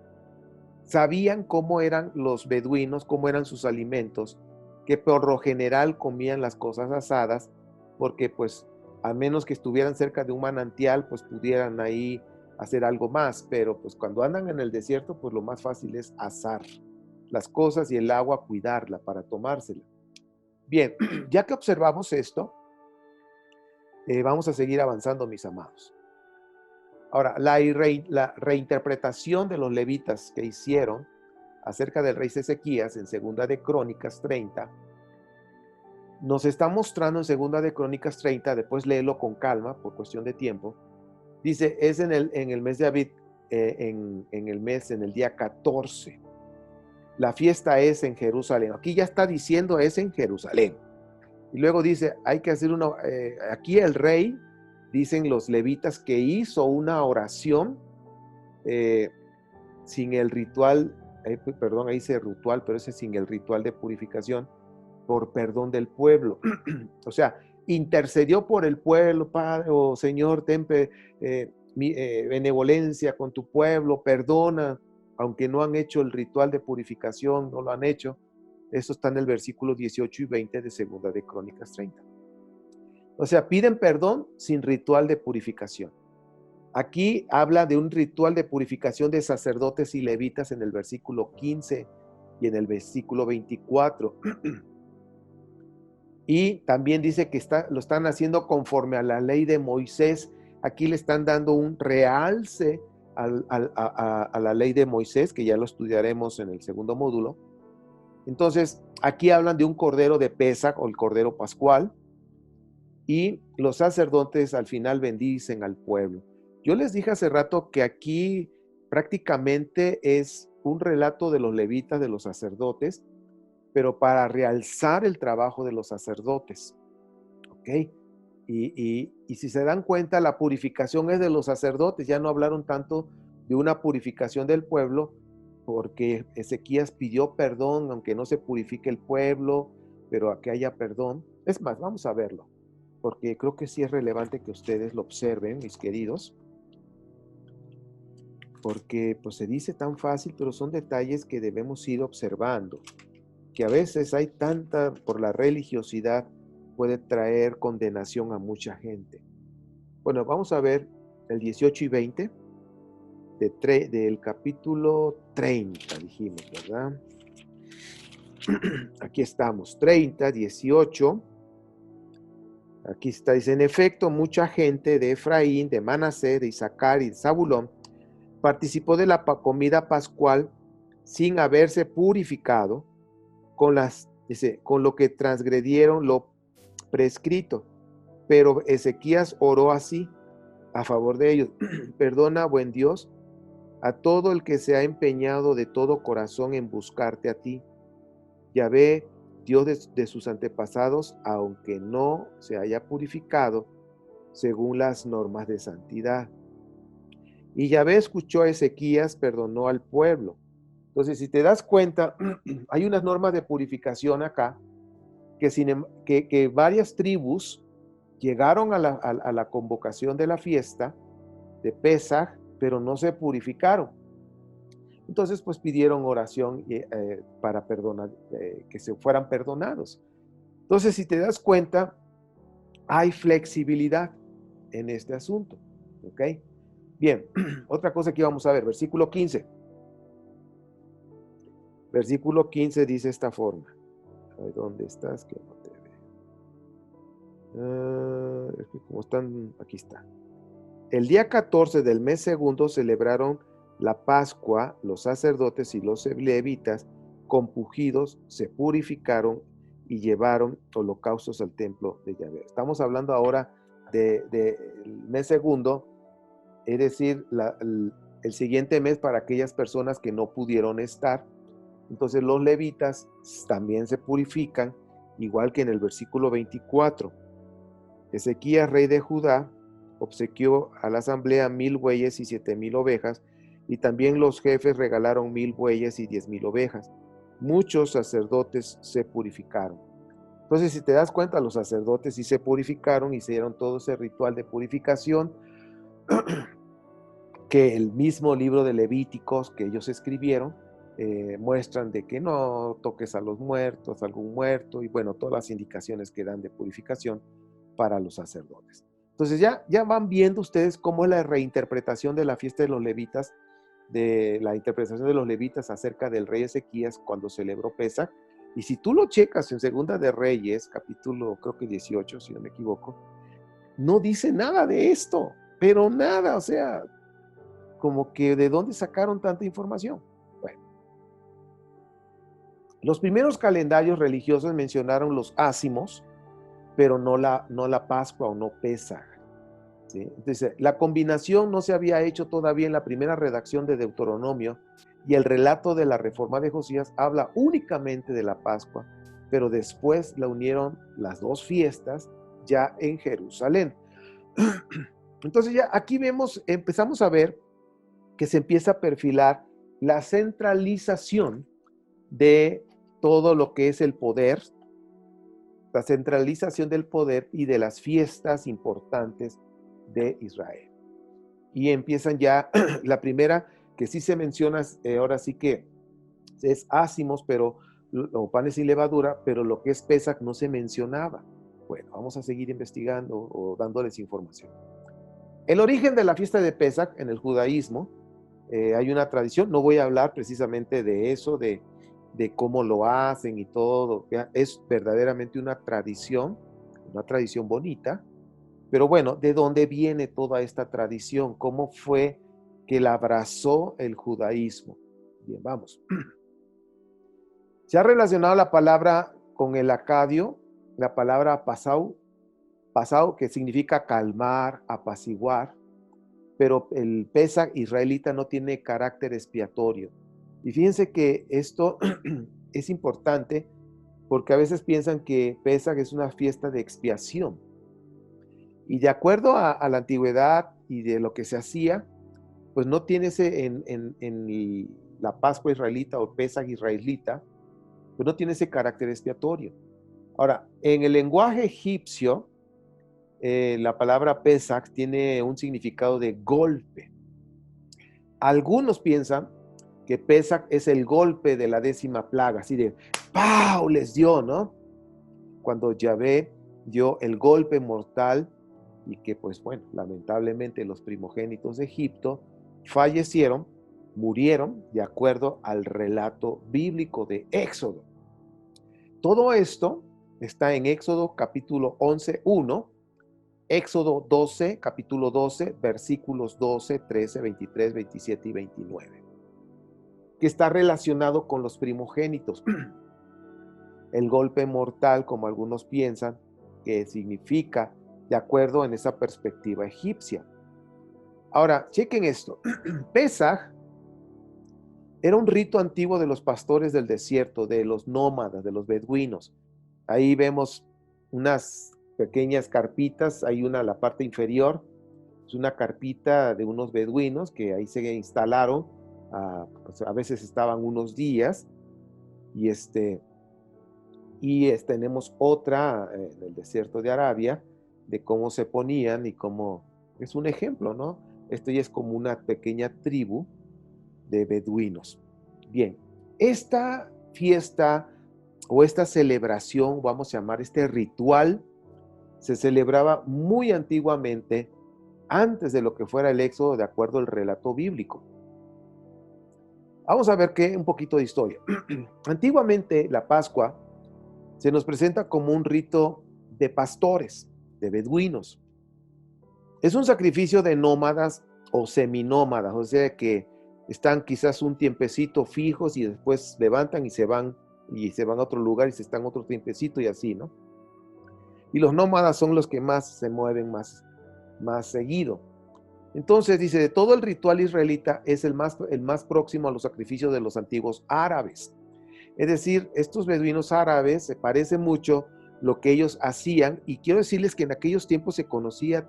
S2: sabían cómo eran los beduinos, cómo eran sus alimentos, que por lo general comían las cosas asadas, porque pues a menos que estuvieran cerca de un manantial, pues pudieran ahí hacer algo más, pero pues cuando andan en el desierto, pues lo más fácil es asar las cosas y el agua cuidarla para tomársela. Bien, ya que observamos esto, vamos a seguir avanzando, mis amados. Ahora, la reinterpretación de los levitas que hicieron acerca del rey Ezequías en Segunda de Crónicas 30, nos está mostrando en Segunda de Crónicas 30, después léelo con calma por cuestión de tiempo, dice, es en el mes de Abib, en el día 14. La fiesta es en Jerusalén. Aquí ya está diciendo es en Jerusalén. Y luego dice, hay que hacer aquí el rey, dicen los levitas, que hizo una oración sin el ritual, perdón, ahí dice ritual, pero ese sin el ritual de purificación, por perdón del pueblo. O sea, intercedió por el pueblo, Padre, oh Señor, ten benevolencia con tu pueblo, perdona, aunque no han hecho el ritual de purificación, no lo han hecho. Eso está en el versículo 18 y 20 de Segunda de Crónicas 30. O sea, piden perdón sin ritual de purificación. Aquí habla de un ritual de purificación de sacerdotes y levitas en el versículo 15 y en el versículo 24. Y también dice que lo están haciendo conforme a la ley de Moisés. Aquí le están dando un realce a la ley de Moisés, que ya lo estudiaremos en el segundo módulo. Entonces, aquí hablan de un cordero de Pesaj o el cordero pascual, y los sacerdotes al final bendicen al pueblo. Yo les dije hace rato que aquí prácticamente es un relato de los levitas, de los sacerdotes, pero para realzar el trabajo de los sacerdotes, ¿ok? Y si se dan cuenta, la purificación es de los sacerdotes, ya no hablaron tanto de una purificación del pueblo, porque Ezequías pidió perdón, aunque no se purifique el pueblo, pero a que haya perdón. Es más, vamos a verlo, porque creo que sí es relevante que ustedes lo observen, mis queridos, porque pues se dice tan fácil, pero son detalles que debemos ir observando, que a veces hay tanta, por la religiosidad, puede traer condenación a mucha gente. Bueno, vamos a ver el 18 y 20 del capítulo 30, dijimos, ¿verdad? Aquí estamos, 30, 18. Aquí está, dice, en efecto, mucha gente de Efraín, de Manasés, de Isaacar y de Zabulón participó de la comida pascual sin haberse purificado con lo que transgredieron lo prescrito. Pero Ezequías oró así a favor de ellos: perdona, buen Dios, a todo el que se ha empeñado de todo corazón en buscarte a ti. Yahvé, Dios de sus antepasados, aunque no se haya purificado según las normas de santidad. Y Yahvé escuchó a Ezequías, perdonó al pueblo. Entonces, si te das cuenta, hay unas normas de purificación acá, que varias tribus llegaron a la convocación de la fiesta de Pesaj, pero no se purificaron. Entonces, pues pidieron oración para perdonar, que se fueran perdonados. Entonces, si te das cuenta, hay flexibilidad en este asunto. ¿Ok? Bien, otra cosa que vamos a ver, versículo 15. Versículo 15 dice esta forma. Ay, ¿dónde estás? Que no te veo. Es que como están, aquí está. El día 14 del mes segundo celebraron la Pascua. Los sacerdotes y los levitas, compungidos, se purificaron y llevaron holocaustos al templo de Yahvé. Estamos hablando ahora del mes segundo, es decir, el siguiente mes para aquellas personas que no pudieron estar. Entonces los levitas también se purifican, igual que en el versículo 24. Ezequías, rey de Judá, obsequió a la asamblea 1000 bueyes y 7000 ovejas, y también los jefes regalaron 1000 bueyes y 10,000 ovejas. Muchos sacerdotes se purificaron. Entonces, si te das cuenta, los sacerdotes sí se purificaron, hicieron todo ese ritual de purificación que el mismo libro de Levíticos que ellos escribieron muestran, de que no toques a los muertos, a algún muerto, y bueno, todas las indicaciones que dan de purificación para los sacerdotes. Entonces ya van viendo ustedes cómo es la reinterpretación de la fiesta de los levitas, de la interpretación de los levitas acerca del rey Ezequías cuando celebró Pesaj. Y si tú lo checas en Segunda de Reyes, capítulo creo que 18, si no me equivoco, no dice nada de esto, pero nada, o sea, como que ¿de dónde sacaron tanta información? Bueno, los primeros calendarios religiosos mencionaron los ácimos, pero no la Pascua o no Pesaj, ¿sí? Entonces, la combinación no se había hecho todavía en la primera redacción de Deuteronomio, y el relato de la reforma de Josías habla únicamente de la Pascua, pero después la unieron las dos fiestas ya en Jerusalén. Entonces ya aquí empezamos a ver que se empieza a perfilar la centralización de todo lo que es el poder, la centralización del poder y de las fiestas importantes de Israel. Y empiezan ya, la primera que sí se menciona, ahora sí que es ácimos, pero o panes sin levadura, pero lo que es Pesaj no se mencionaba. Bueno, vamos a seguir investigando o dándoles información. El origen de la fiesta de Pesaj en el judaísmo, hay una tradición, no voy a hablar precisamente de eso, de cómo lo hacen y todo, es verdaderamente una tradición bonita, pero bueno, ¿de dónde viene toda esta tradición? ¿Cómo fue que la abrazó el judaísmo? Bien, vamos. Se ha relacionado la palabra con el acadio, la palabra pasau, que significa calmar, apaciguar, pero el Pesaj israelita no tiene carácter expiatorio. Y fíjense que esto es importante porque a veces piensan que Pesaj es una fiesta de expiación. Y de acuerdo a la antigüedad y de lo que se hacía, pues no tiene ese en la Pascua israelita o Pesaj israelita, pues no tiene ese carácter expiatorio. Ahora, en el lenguaje egipcio, la palabra Pesaj tiene un significado de golpe. Algunos piensan que Pesaj es el golpe de la 10ª plaga, así de ¡pau! Les dio, ¿no? Cuando Yahvé dio el golpe mortal, y que pues bueno, lamentablemente los primogénitos de Egipto fallecieron, murieron de acuerdo al relato bíblico de Éxodo. Todo esto está en Éxodo capítulo 11:1, Éxodo 12, capítulo 12, versículos 12, 13, 23, 27 y 29, que está relacionado con los primogénitos. El golpe mortal, como algunos piensan, que significa de acuerdo en esa perspectiva egipcia. Ahora, chequen esto. Pesaj era un rito antiguo de los pastores del desierto, de los nómadas, de los beduinos. Ahí vemos unas pequeñas carpitas, hay una en la parte inferior, es una carpita de unos beduinos que ahí se instalaron, pues a veces estaban unos días, y tenemos otra en el desierto de Arabia, de cómo se ponían y cómo, es un ejemplo, ¿no? Esto ya es como una pequeña tribu de beduinos. Bien, esta fiesta o esta celebración, vamos a llamar este ritual, se celebraba muy antiguamente, antes de lo que fuera el Éxodo, de acuerdo al relato bíblico. Vamos a ver un poquito de historia. Antiguamente la Pascua se nos presenta como un rito de pastores, de beduinos. Es un sacrificio de nómadas o seminómadas, o sea que están quizás un tiempecito fijos y después levantan y se van a otro lugar y se están otro tiempecito y así, ¿no? Y los nómadas son los que más se mueven más seguido. Entonces dice, de todo el ritual israelita es el más próximo a los sacrificios de los antiguos árabes. Es decir, estos beduinos árabes se parece mucho lo que ellos hacían, y quiero decirles que en aquellos tiempos se conocía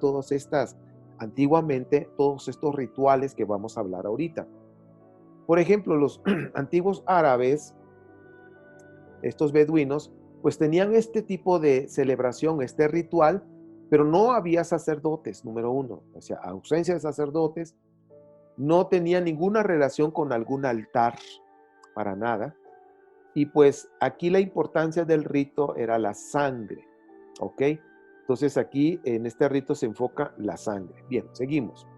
S2: antiguamente todos estos rituales que vamos a hablar ahorita. Por ejemplo, los antiguos árabes, estos beduinos, pues tenían este tipo de celebración, este ritual, pero no había sacerdotes, número uno, o sea, ausencia de sacerdotes, no tenía ninguna relación con algún altar, para nada. Y pues aquí la importancia del rito era la sangre, ¿ok? Entonces aquí en este rito se enfoca la sangre. Bien, seguimos.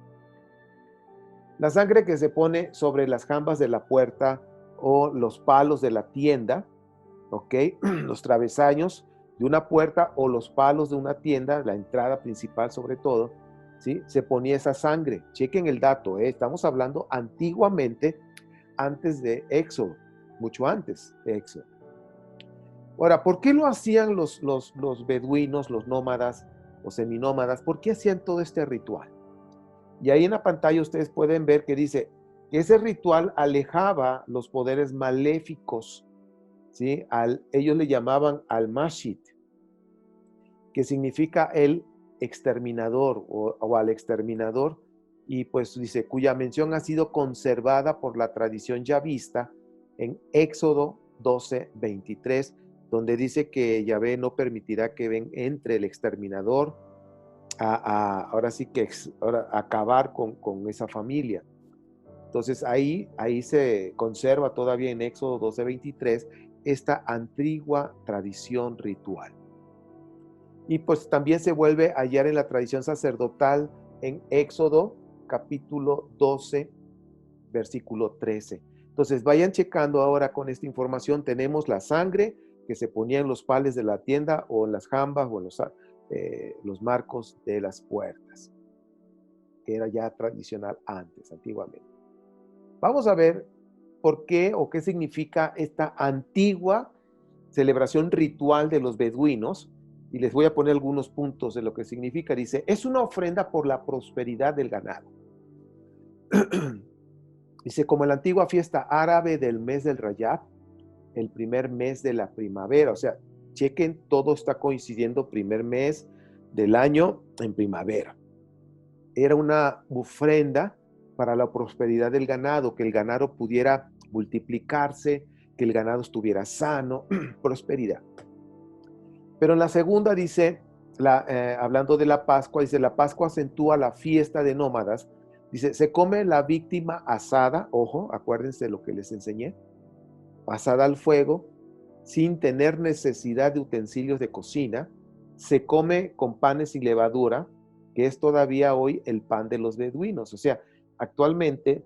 S2: La sangre que se pone sobre las jambas de la puerta o los palos de la tienda, ¿ok? Los travesaños de una puerta o los palos de una tienda, la entrada principal sobre todo, ¿sí? Se ponía esa sangre. Chequen el dato, ¿eh? Estamos hablando antiguamente, antes de Éxodo, mucho antes de Éxodo. Ahora, ¿por qué lo hacían los beduinos, los nómadas o seminómadas? ¿Por qué hacían todo este ritual? Y ahí en la pantalla ustedes pueden ver que dice que ese ritual alejaba los poderes maléficos, ¿sí? Ellos le llamaban al-Mashit, que significa el exterminador o al exterminador, y pues dice, cuya mención ha sido conservada por la tradición yavista en Éxodo 12:23, donde dice que Yahvé no permitirá que entre el exterminador ahora sí que acabar con esa familia. Entonces ahí se conserva todavía en Éxodo 12:23 esta antigua tradición ritual. Y pues también se vuelve a hallar en la tradición sacerdotal en Éxodo capítulo 12, versículo 13. Entonces vayan checando ahora con esta información. Tenemos la sangre que se ponía en los pales de la tienda o en las jambas o en los marcos de las puertas, que era ya tradicional antiguamente. Vamos a ver por qué o qué significa esta antigua celebración ritual de los beduinos, y les voy a poner algunos puntos de lo que significa. Dice, es una ofrenda por la prosperidad del ganado. Dice, como en la antigua fiesta árabe del mes del Rayab, el primer mes de la primavera. O sea, chequen, todo está coincidiendo, primer mes del año en primavera. Era una ofrenda para la prosperidad del ganado, que el ganado pudiera multiplicarse, que el ganado estuviera sano, prosperidad. Pero en la segunda dice, hablando de la Pascua, dice, la Pascua acentúa la fiesta de nómadas. Dice, se come la víctima asada, ojo, acuérdense de lo que les enseñé, asada al fuego, sin tener necesidad de utensilios de cocina. Se come con panes sin levadura, que es todavía hoy el pan de los beduinos. O sea, actualmente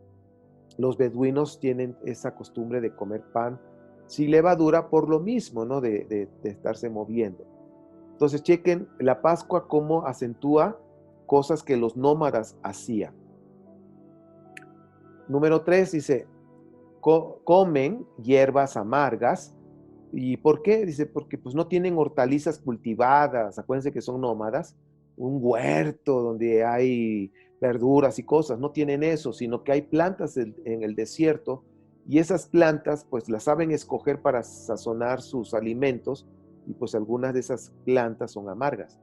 S2: los beduinos tienen esa costumbre de comer pan sin levadura por lo mismo, ¿no? De estarse moviendo. Entonces, chequen la Pascua cómo acentúa cosas que los nómadas hacían. Número 3 dice, comen hierbas amargas. ¿Y por qué? Dice, porque pues no tienen hortalizas cultivadas. Acuérdense que son nómadas. Un huerto donde hay verduras y cosas. No tienen eso, sino que hay plantas en el desierto y esas plantas pues las saben escoger para sazonar sus alimentos y pues algunas de esas plantas son amargas.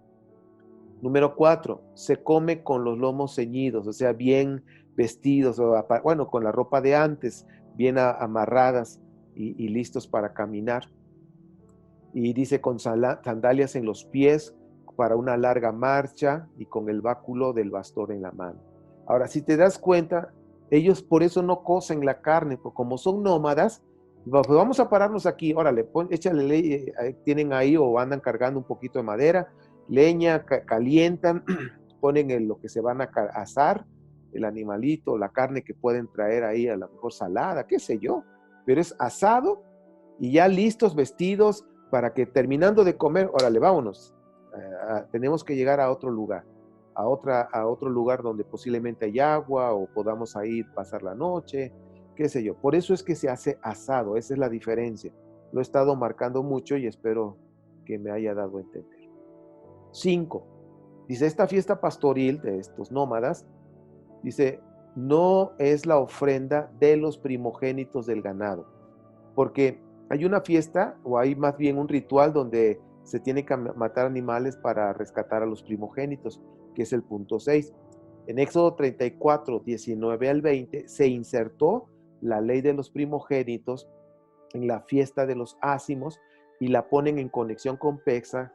S2: Número 4, se come con los lomos ceñidos, o sea, bien vestidos, bueno, con la ropa de antes, bien amarradas y listos para caminar. Y dice con sandalias en los pies para una larga marcha y con el báculo del bastón en la mano. Ahora, si te das cuenta, ellos por eso no cocen la carne, porque como son nómadas, pues vamos a pararnos aquí, órale, échale, tienen ahí o andan cargando un poquito de madera, leña, calientan, ponen lo que se van a asar, el animalito, la carne que pueden traer ahí, a lo mejor salada, qué sé yo, pero es asado y ya listos, vestidos, para que terminando de comer, órale, vámonos, tenemos que llegar a otro lugar, a otro lugar donde posiblemente hay agua o podamos ir pasar la noche, qué sé yo. Por eso es que se hace asado, esa es la diferencia. Lo he estado marcando mucho y espero que me haya dado a entender. 5. Dice, esta fiesta pastoril de estos nómadas, dice, no es la ofrenda de los primogénitos del ganado, porque hay una fiesta o hay más bien un ritual donde se tiene que matar animales para rescatar a los primogénitos, que es el punto 6. En Éxodo 34, 19 al 20, se insertó la ley de los primogénitos en la fiesta de los ácimos y la ponen en conexión con Pesaj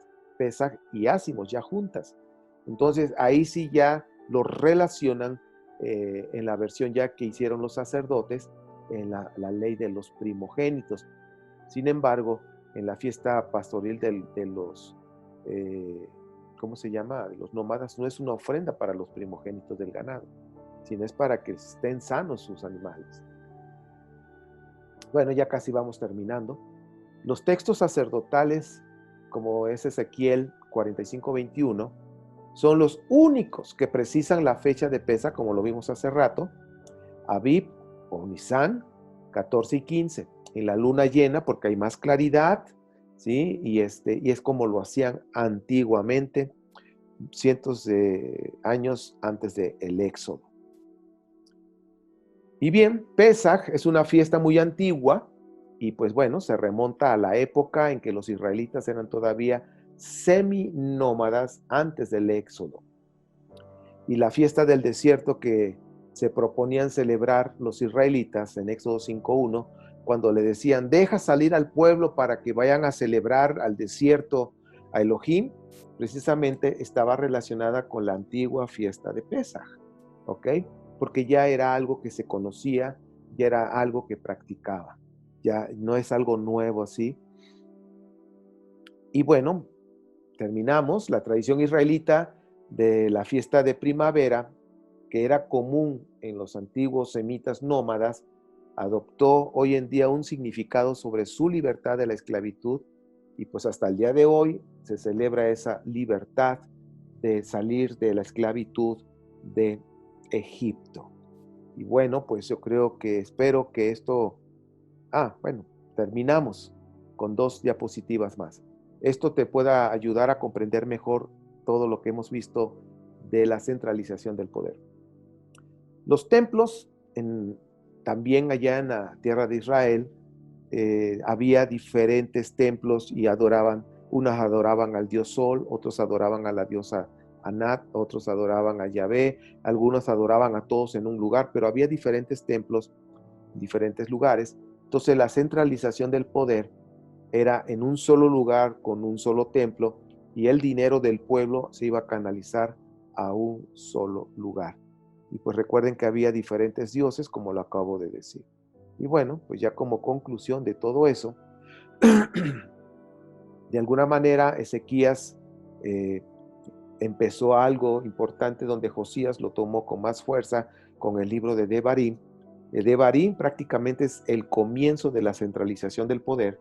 S2: y ácimos ya juntas. Entonces ahí sí ya lo relacionan en la versión ya que hicieron los sacerdotes en la ley de los primogénitos. Sin embargo, en la fiesta pastoril de los, ¿cómo se llama? De los nómadas, no es una ofrenda para los primogénitos del ganado, sino es para que estén sanos sus animales. Bueno, ya casi vamos terminando. Los textos sacerdotales, como es Ezequiel 45:21, son los únicos que precisan la fecha de Pesaj, como lo vimos hace rato, Abib o Nisan, 14 y 15, en la luna llena porque hay más claridad, ¿sí? Y es como lo hacían antiguamente, cientos de años antes del Éxodo. Y bien, Pesaj es una fiesta muy antigua y pues bueno, se remonta a la época en que los israelitas eran todavía seminómadas antes del Éxodo. Y la fiesta del desierto que se proponían celebrar los israelitas en Éxodo 5:1, cuando le decían, deja salir al pueblo para que vayan a celebrar al desierto a Elohim, precisamente estaba relacionada con la antigua fiesta de Pesaj, ¿ok? Porque ya era algo que se conocía, ya era algo que practicaba, ya no es algo nuevo así. Y bueno, terminamos la tradición israelita de la fiesta de primavera, que era común en los antiguos semitas nómadas, adoptó hoy en día un significado sobre su libertad de la esclavitud y pues hasta el día de hoy se celebra esa libertad de salir de la esclavitud de Egipto. Y bueno, pues yo espero que esto, bueno, terminamos con 2 diapositivas más. Esto te pueda ayudar a comprender mejor todo lo que hemos visto de la centralización del poder. Los templos, también allá en la tierra de Israel, había diferentes templos y unos adoraban al dios Sol, otros adoraban a la diosa Anat, otros adoraban a Yahvé, algunos adoraban a todos en un lugar, pero había diferentes templos en diferentes lugares. Entonces la centralización del poder era en un solo lugar con un solo templo y el dinero del pueblo se iba a canalizar a un solo lugar. Y pues recuerden que había diferentes dioses, como lo acabo de decir. Y bueno, pues ya como conclusión de todo eso, de alguna manera Ezequías empezó algo importante donde Josías lo tomó con más fuerza con el libro de Devarim, Devarim prácticamente es el comienzo de la centralización del poder,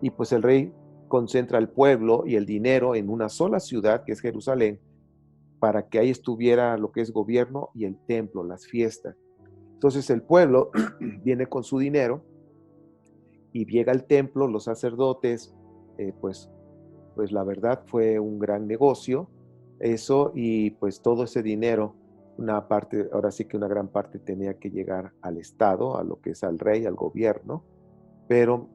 S2: y pues el rey concentra el pueblo y el dinero en una sola ciudad, que es Jerusalén, para que ahí estuviera lo que es gobierno y el templo, las fiestas. Entonces el pueblo viene con su dinero y llega al templo, los sacerdotes, pues la verdad fue un gran negocio eso, y pues todo ese dinero, una parte, ahora sí que una gran parte tenía que llegar al Estado, a lo que es al rey, al gobierno, pero,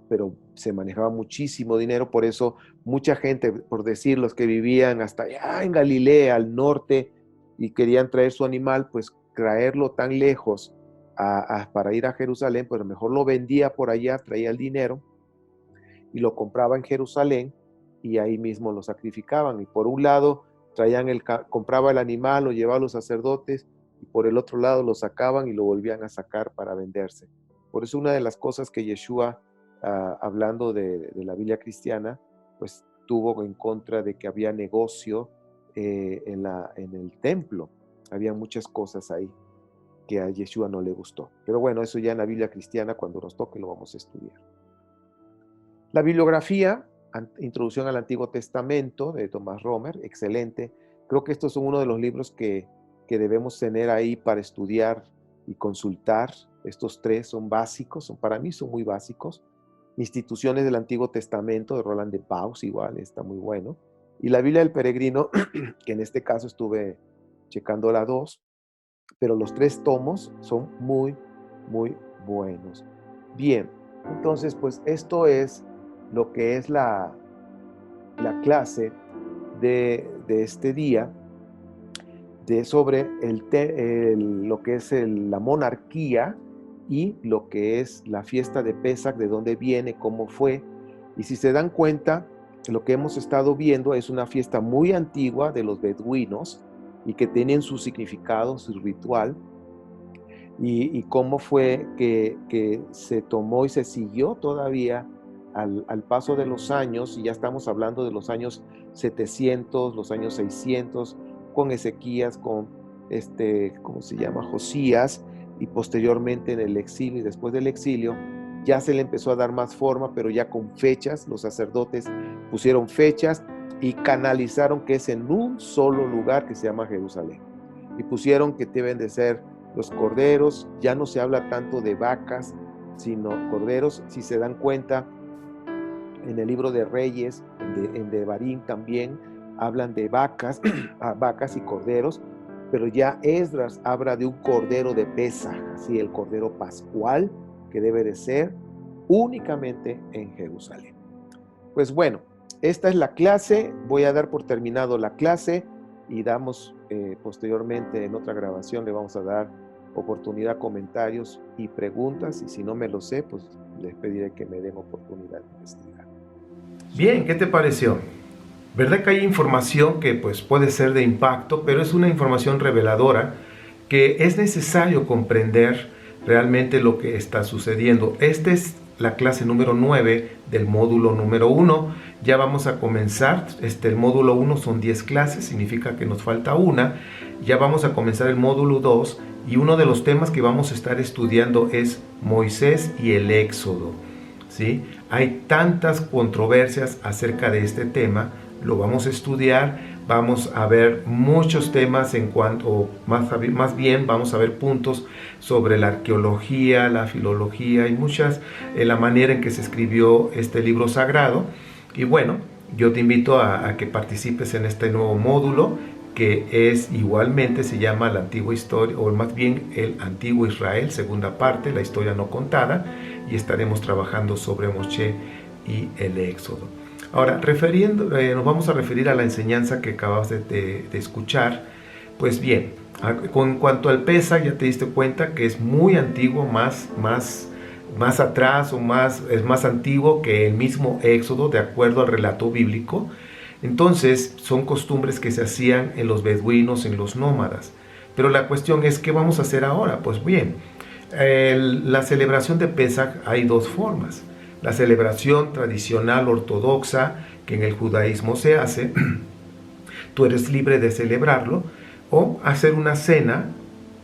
S2: pero se manejaba muchísimo dinero, por eso mucha gente, por decir, los que vivían hasta allá en Galilea, al norte, y querían traer su animal, pues traerlo tan lejos para ir a Jerusalén, pues mejor lo vendía por allá, traía el dinero y lo compraba en Jerusalén, y ahí mismo lo sacrificaban. Y por un lado compraba el animal, lo llevaba a los sacerdotes, y por el otro lado lo sacaban y lo volvían a sacar para venderse. Por eso una de las cosas que Yeshua, hablando de la Biblia cristiana, pues tuvo en contra de que había negocio en el templo. Había muchas cosas ahí que a Yeshua no le gustó. Pero bueno, eso ya en la Biblia cristiana, cuando nos toque, lo vamos a estudiar. La bibliografía, Introducción al Antiguo Testamento, de Thomas Romer, excelente. Creo que estos son uno de los libros que debemos tener ahí para estudiar y consultar. Estos tres son básicos, para mí son muy básicos. Instituciones del Antiguo Testamento, de Roland de Paus, igual, está muy bueno. Y la Biblia del Peregrino, que en este caso estuve checando la 2, pero los 3 tomos son muy, muy buenos. Bien, entonces pues esto es lo que es la clase de este día, sobre lo que es la monarquía y lo que es la fiesta de Pesach, de dónde viene, cómo fue. Y si se dan cuenta, lo que hemos estado viendo es una fiesta muy antigua de los beduinos y que tienen su significado, su ritual, y cómo fue que se tomó y se siguió todavía al paso de los años, y ya estamos hablando de los años 700, los años 600, con Ezequías, con ¿cómo se llama? Josías, y posteriormente en el exilio, y después del exilio ya se le empezó a dar más forma, pero ya con fechas. Los sacerdotes pusieron fechas y canalizaron que es en un solo lugar que se llama Jerusalén, y pusieron que deben de ser los corderos. Ya no se habla tanto de vacas, sino corderos. Si se dan cuenta, en el libro de Reyes, en Devarim también, hablan de vacas, vacas y corderos, pero ya Esdras habla de un cordero de Pesaj, así el cordero pascual, que debe de ser únicamente en Jerusalén. Pues bueno, esta es la clase. Voy a dar por terminado la clase, y damos posteriormente en otra grabación, le vamos a dar oportunidad a comentarios y preguntas, y si no me lo sé, pues les pediré que me den oportunidad de investigar.
S1: Bien, ¿qué te pareció? ¿Verdad que hay información que pues puede ser de impacto, pero es una información reveladora que es necesario comprender realmente lo que está sucediendo? Esta es la clase número 9 del módulo número 1. Ya vamos a comenzar. El módulo 1 son 10 clases, significa que nos falta una. Ya vamos a comenzar el módulo 2, y uno de los temas que vamos a estar estudiando es Moisés y el Éxodo, ¿sí? Hay tantas controversias acerca de este tema. Lo vamos a estudiar, vamos a ver muchos temas más bien vamos a ver puntos sobre la arqueología, la filología y la manera en que se escribió este libro sagrado. Y bueno, yo te invito a que participes en este nuevo módulo, que es igualmente, se llama la antigua historia, o más bien el antiguo Israel, segunda parte, la historia no contada, y estaremos trabajando sobre Moshe y el Éxodo. Ahora, nos vamos a referir a la enseñanza que acabas de escuchar. Pues bien, con cuanto al Pesaj, ya te diste cuenta que es muy antiguo, más atrás, es más antiguo que el mismo Éxodo, de acuerdo al relato bíblico. Entonces, son costumbres que se hacían en los beduinos, en los nómadas. Pero la cuestión es, ¿qué vamos a hacer ahora? Pues bien, la celebración de Pesaj hay 2 formas. La celebración tradicional ortodoxa, que en el judaísmo se hace, tú eres libre de celebrarlo, o hacer una cena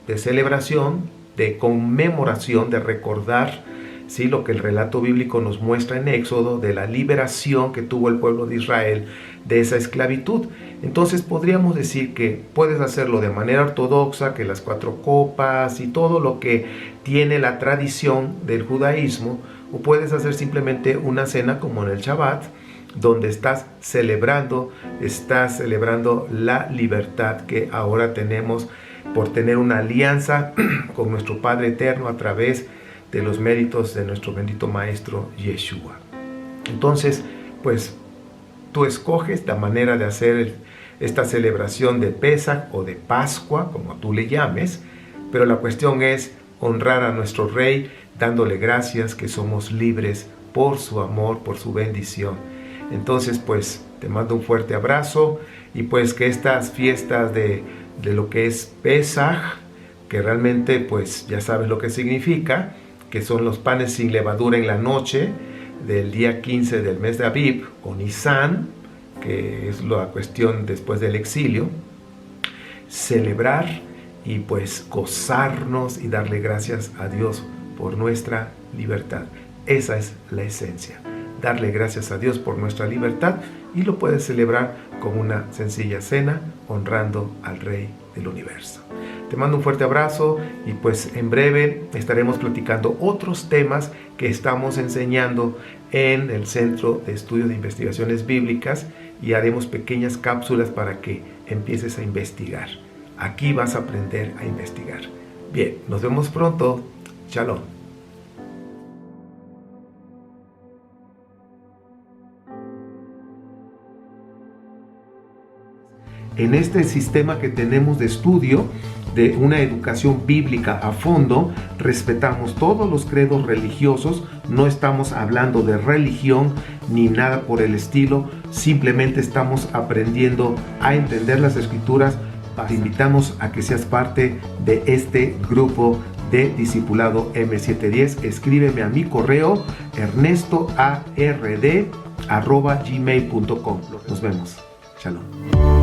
S1: de celebración de conmemoración, de recordar, ¿sí?, lo que el relato bíblico nos muestra en Éxodo, de la liberación que tuvo el pueblo de Israel de esa esclavitud. Entonces podríamos decir que puedes hacerlo de manera ortodoxa, que las 4 copas y todo lo que tiene la tradición del judaísmo, o puedes hacer simplemente una cena como en el Shabbat, donde estás celebrando la libertad que ahora tenemos por tener una alianza con nuestro Padre Eterno a través de los méritos de nuestro bendito Maestro Yeshua. Entonces, pues tú escoges la manera de hacer esta celebración de Pesaj o de Pascua, como tú le llames, pero la cuestión es honrar a nuestro Rey, dándole gracias que somos libres por su amor, por su bendición. Entonces, pues, te mando un fuerte abrazo y pues que estas fiestas de lo que es Pesaj, que realmente, pues, ya sabes lo que significa, que son los panes sin levadura en la noche del día 15 del mes de Aviv, o Nisan, que es la cuestión después del exilio, celebrar y pues gozarnos y darle gracias a Dios por nuestra libertad. Esa es la esencia, darle gracias a Dios por nuestra libertad, y lo puedes celebrar con una sencilla cena, honrando al Rey del Universo. Te mando un fuerte abrazo y pues en breve estaremos platicando otros temas que estamos enseñando en el Centro de Estudio de Investigaciones Bíblicas, y haremos pequeñas cápsulas para que empieces a investigar. Aquí vas a aprender a investigar. Bien, nos vemos pronto. Shalom. En este sistema que tenemos de estudio, de una educación bíblica a fondo, respetamos todos los credos religiosos, no estamos hablando de religión ni nada por el estilo, simplemente estamos aprendiendo a entender las escrituras. Te invitamos a que seas parte de este grupo de Discipulado M710. Escríbeme a mi correo ernestoard@gmail.com. Nos vemos. Shalom.